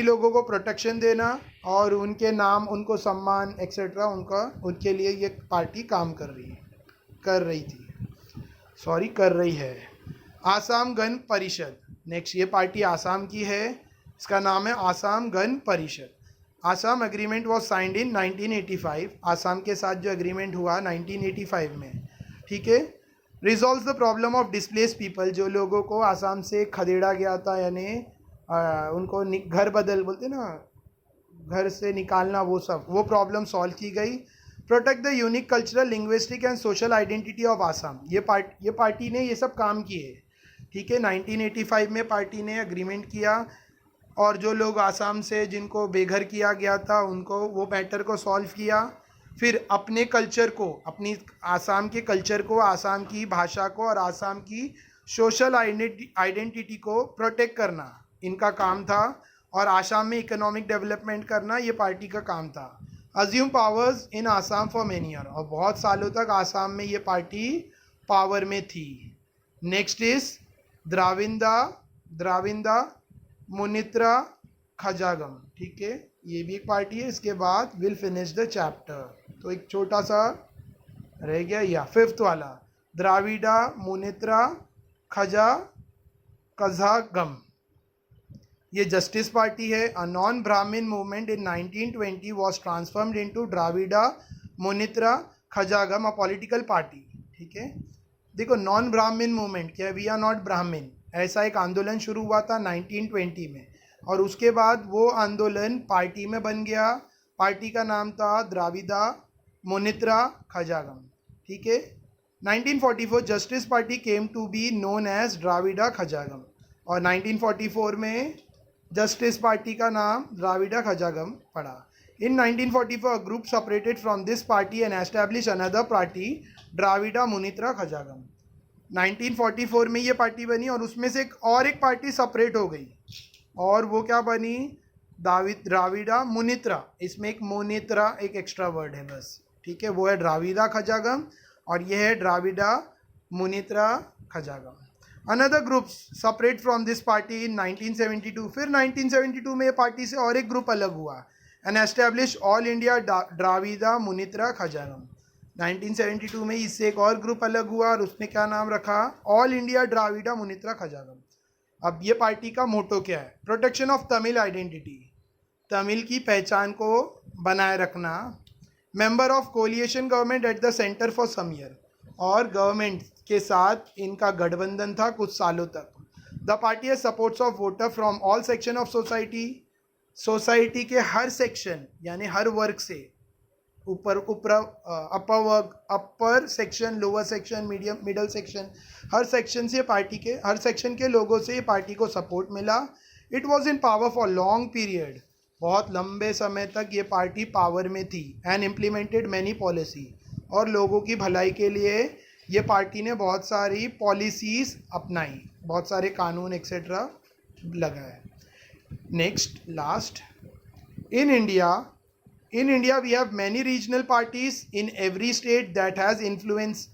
लोगों को प्रोटेक्शन देना और उनके नाम, उनको सम्मान एक्सेट्रा, उनके लिए ये पार्टी काम कर रही है। आसाम गण परिषद, नेक्स्ट, ये पार्टी आसाम की है, इसका नाम है Assam Gana Parishad. Assam agreement was signed in 1985, Assam के साथ जो एग्रीमेंट हुआ 1985 में, ठीक है। Resolve the problem of displace people, जो लोगों को आसाम से खदेड़ा गया था, यानी उनको घर बदल बोलते ना, घर से निकालना, वो प्रॉब्लम सॉल्व की गई। Protect the unique cultural, linguistic and social identity of Assam, ये पार्टी ने ये सब काम किए, ठीक है। 1985 में पार्टी ने एग्रीमेंट किया, और जो लोग आसाम से जिनको बेघर किया गया था उनको वो मैटर को सॉल्व किया। फिर अपने कल्चर को, अपनी आसाम के कल्चर को, आसाम की भाषा को और आसाम की सोशल आइडेंटिटी को प्रोटेक्ट करना इनका काम था, और आसाम में इकोनॉमिक डेवलपमेंट करना ये पार्टी का काम था। Assume powers in Assam for many year, और बहुत सालों तक आसाम में ये पार्टी पावर में थी. Next is Dravida Munnetra Kazhagam. ठीक है, ये भी एक पार्टी है. इसके बाद विल फिनिश द चैप्टर. तो एक छोटा सा रह गया, या फिफ्थ वाला द्राविडा मुनित्रा कजागम. ये जस्टिस पार्टी है. A non Brahmin movement in 1920 was transformed into Dravida Munnetra Kazhagam, a political party. ठीक है, देखो नॉन ब्राह्मण मूवमेंट क्या है, वी आर नॉट ब्राह्मण, ऐसा एक आंदोलन शुरू हुआ था 1920 में, और उसके बाद वो आंदोलन पार्टी में बन गया. पार्टी का नाम था द्राविडा मुनित्रा खजागम. ठीक है, 1944 justice party came to be known as Dravida Kazhagam, और 1944 में जस्टिस पार्टी का नाम द्राविडा खजागम पड़ा. In 1944, a group separated from this party and established another party, द्राविडा Munnetra खजागम. 1944 में ये पार्टी बनी, और उसमें से एक पार्टी सेपरेट हो गई, और वो क्या बनी, द्राविडा मुनित्रा. इसमें एक मुनित्रा एक एक्स्ट्रा वर्ड है बस. ठीक है, वो है द्राविडा खजागम, और ये है Dravida Munnetra Kazhagam. Another group separate from this party in 1972. फिर 1972 में ये पार्टी से और एक ग्रुप अलग हुआ and established all India द्राविडा Munnetra खजागम. 1972 में इससे एक और ग्रुप अलग हुआ, और उसने क्या नाम रखा, ऑल इंडिया द्राविडा मुनित्रा खजागम. अब ये पार्टी का मोटो क्या है, protection of Tamil identity, Tamil की पहचान को बनाए रखना. Member of coalition government at the centre for some year, और गवर्नमेंट के साथ इनका गठबंधन था कुछ सालों तक. The party has supports of voter from all section of society के हर सेक्शन, यानी हर वर्ग से, upper section, lower section, medium, middle section, हर सेक्शन से पार्टी के, हर सेक्शन के लोगों से पार्टी को सपोर्ट मिला. It was in power for long period, बहुत लंबे समय तक ये पार्टी पावर में थी. एंड इम्प्लीमेंटेड मैनी पॉलिसी, और लोगों की भलाई के लिए ये पार्टी ने बहुत सारी पॉलिसीज़ अपनाई, बहुत सारे कानून एक्सेट्रा लगाए. Next, last, in India we have many regional parties in every state that has influenced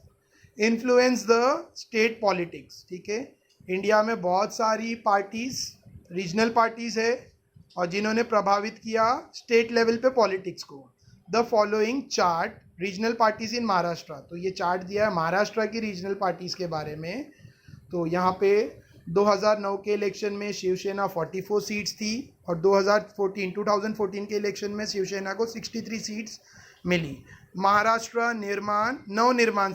the state politics. ठीक है, इंडिया में बहुत सारी पार्टीज, रीजनल पार्टीज है, और जिन्होंने प्रभावित किया स्टेट लेवल पे पॉलिटिक्स को. The following chart regional parties इन महाराष्ट्र. तो ये चार्ट दिया है महाराष्ट्र की रीजनल पार्टीज के बारे में. तो यहाँ पे 2009 के इलेक्शन में शिवसेना 44 सीट्स थी, और 2014 के इलेक्शन में शिवसेना को 63 सीट्स मिली. महाराष्ट्र नवनिर्माण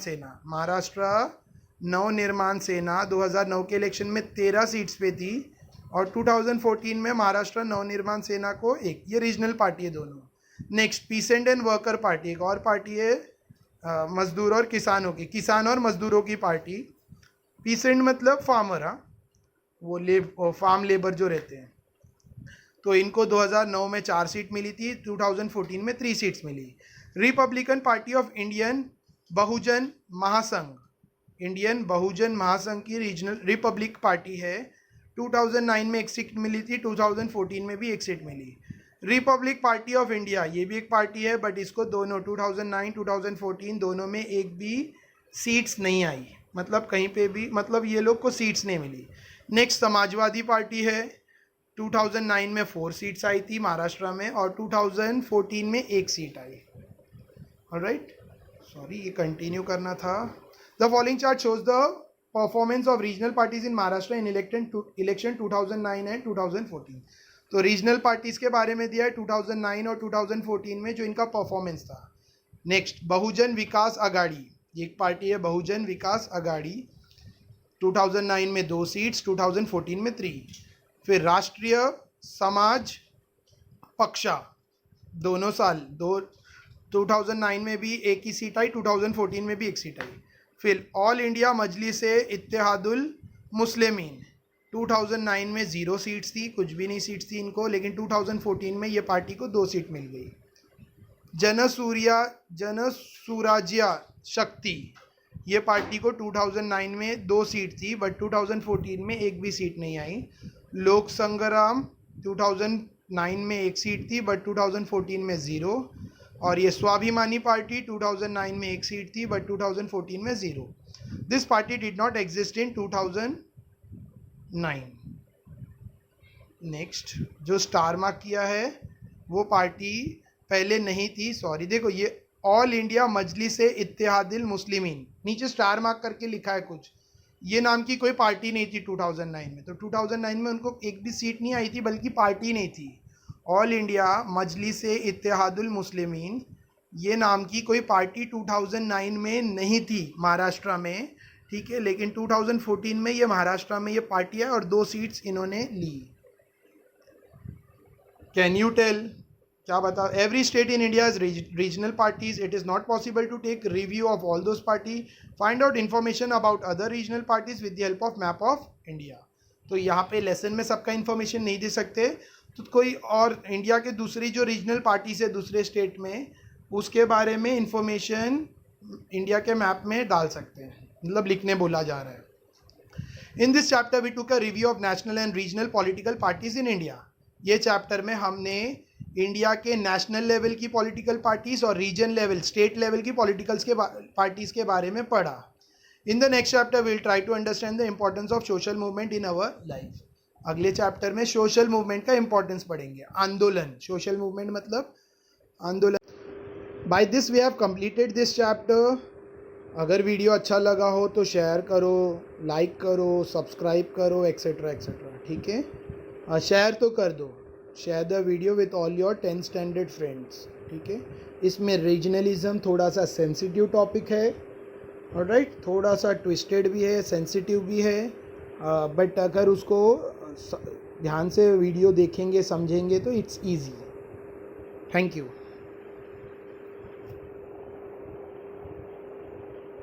सेना 2009 के इलेक्शन में 13 सीट्स पे थी, और 2014 में महाराष्ट्र नवनिर्माण सेना को एक. ये रीजनल पार्टी है दोनों. Next, pheasant and worker party, एक और पार्टी है मजदूर और किसानों की, किसान और मजदूरों की पार्टी. पीसेंट मतलब फार्मर, वो फार्म लेबर जो रहते हैं. तो इनको 2009 में 4 सीट मिली थी, 2014 में 3 सीट्स मिली. Republican Party of Indian Bahujan Mahasangh की रीजनल रिपब्लिक पार्टी है. 2009 में 1 सीट मिली थी, 2014 में भी 1 सीट मिली. रिपब्लिक पार्टी ऑफ इंडिया, ये भी एक पार्टी है, बट इसको दोनों 2009 2014 दोनों में एक भी सीट्स नहीं आई, मतलब कहीं पे भी, मतलब ये लोग को सीट्स नहीं मिली. नेक्स्ट, समाजवादी पार्टी है. 2009 में 4 सीट्स आई थी महाराष्ट्र में, और 2014 में 1 सीट आई. ऑलराइट, सॉरी, ये कंटिन्यू करना था. The following chart shows the performance of regional parties in Maharashtra in election 2009 and 2014. तो रीजनल पार्टीज के बारे में दिया है 2009 और 2014 में जो इनका परफॉर्मेंस था. नेक्स्ट, बहुजन विकास आघाड़ी, ये एक पार्टी है बहुजन विकास आघाड़ी. 2009 में 2 सीट्स, 2014 में 3. फिर राष्ट्रीय समाज पक्षा, दोनों साल 2009 में भी 1 ही सीट आई, 2014 में भी 1 सीट आई. फिर ऑल इंडिया मजलिस इत्तेहादुल मुस्लिमीन, 2009 में 0 सीट्स थी, कुछ भी नहीं सीट्स थी इनको, लेकिन 2014 में ये पार्टी को 2 सीट मिल गई. जनसुराज्य शक्ति, ये पार्टी को 2009 में 2 सीट थी, बट 2014 में 1 भी सीट नहीं आई. लोक संग्राम 2009 में 1 सीट थी, बट 2014 में 0. और ये स्वाभिमानी पार्टी 2009 में 1 सीट थी बट 2014 में 0. This party did not exist in 2009. Next जो स्टार मार्क किया है वो पार्टी पहले नहीं थी. सॉरी, देखो ये ऑल इंडिया मजलिस इत्तेहादिल मुस्लिमीन, नीचे स्टार मार्क करके लिखा है कुछ. ये नाम की कोई पार्टी नहीं थी 2009 में. तो 2009 में उनको एक भी सीट नहीं आई थी, बल्कि पार्टी नहीं थी. ऑल इंडिया मजलिस इत्तेहादुल मुस्लिमीन, ये नाम की कोई पार्टी 2009 में नहीं थी महाराष्ट्र में, ठीक है. लेकिन 2014 में ये महाराष्ट्र में ये पार्टी है और 2 सीट्स इन्होंने ली. कैन यू टेल, क्या बता. Every state in India is regional parties. It is not possible to take review of all those party. Find out information about other regional parties with the help of map of India. तो यहाँ पे lesson में सबका information नहीं दे सकते, तो कोई और इंडिया के दूसरी जो रीजनल पार्टीज है दूसरे स्टेट में, उसके बारे में इंफॉर्मेशन इंडिया के मैप में डाल सकते हैं, मतलब लिखने बोला जा रहा है. In this chapter we took a review of national and regional political parties in India. ये चैप्टर में हमने इंडिया के नेशनल लेवल की पॉलिटिकल पार्टीज और रीजन लेवल, स्टेट लेवल की पॉलिटिकल्स के पार्टीज के बारे में पढ़ा. In the next chapter will try to understand the importance of social movement in our life. अगले चैप्टर में सोशल मूवमेंट का इम्पोर्टेंस पढ़ेंगे. आंदोलन, सोशल मूवमेंट मतलब आंदोलन. By this we have completed this chapter. अगर वीडियो अच्छा लगा हो तो शेयर करो, लाइक करो, सब्सक्राइब करो, एक्सेट्रा एक्सेट्रा, ठीक है. शेयर तो कर दो. Share the video with all your 10th standard friends, ठीक है. इसमें रीजनलिज्म थोड़ा सा सेंसिटिव टॉपिक है, ऑलराइट. थोड़ा सा ट्विस्टेड भी है, सेंसिटिव भी है, बट अगर उसको ध्यान से वीडियो देखेंगे, समझेंगे तो इट्स ईजी. Thank you.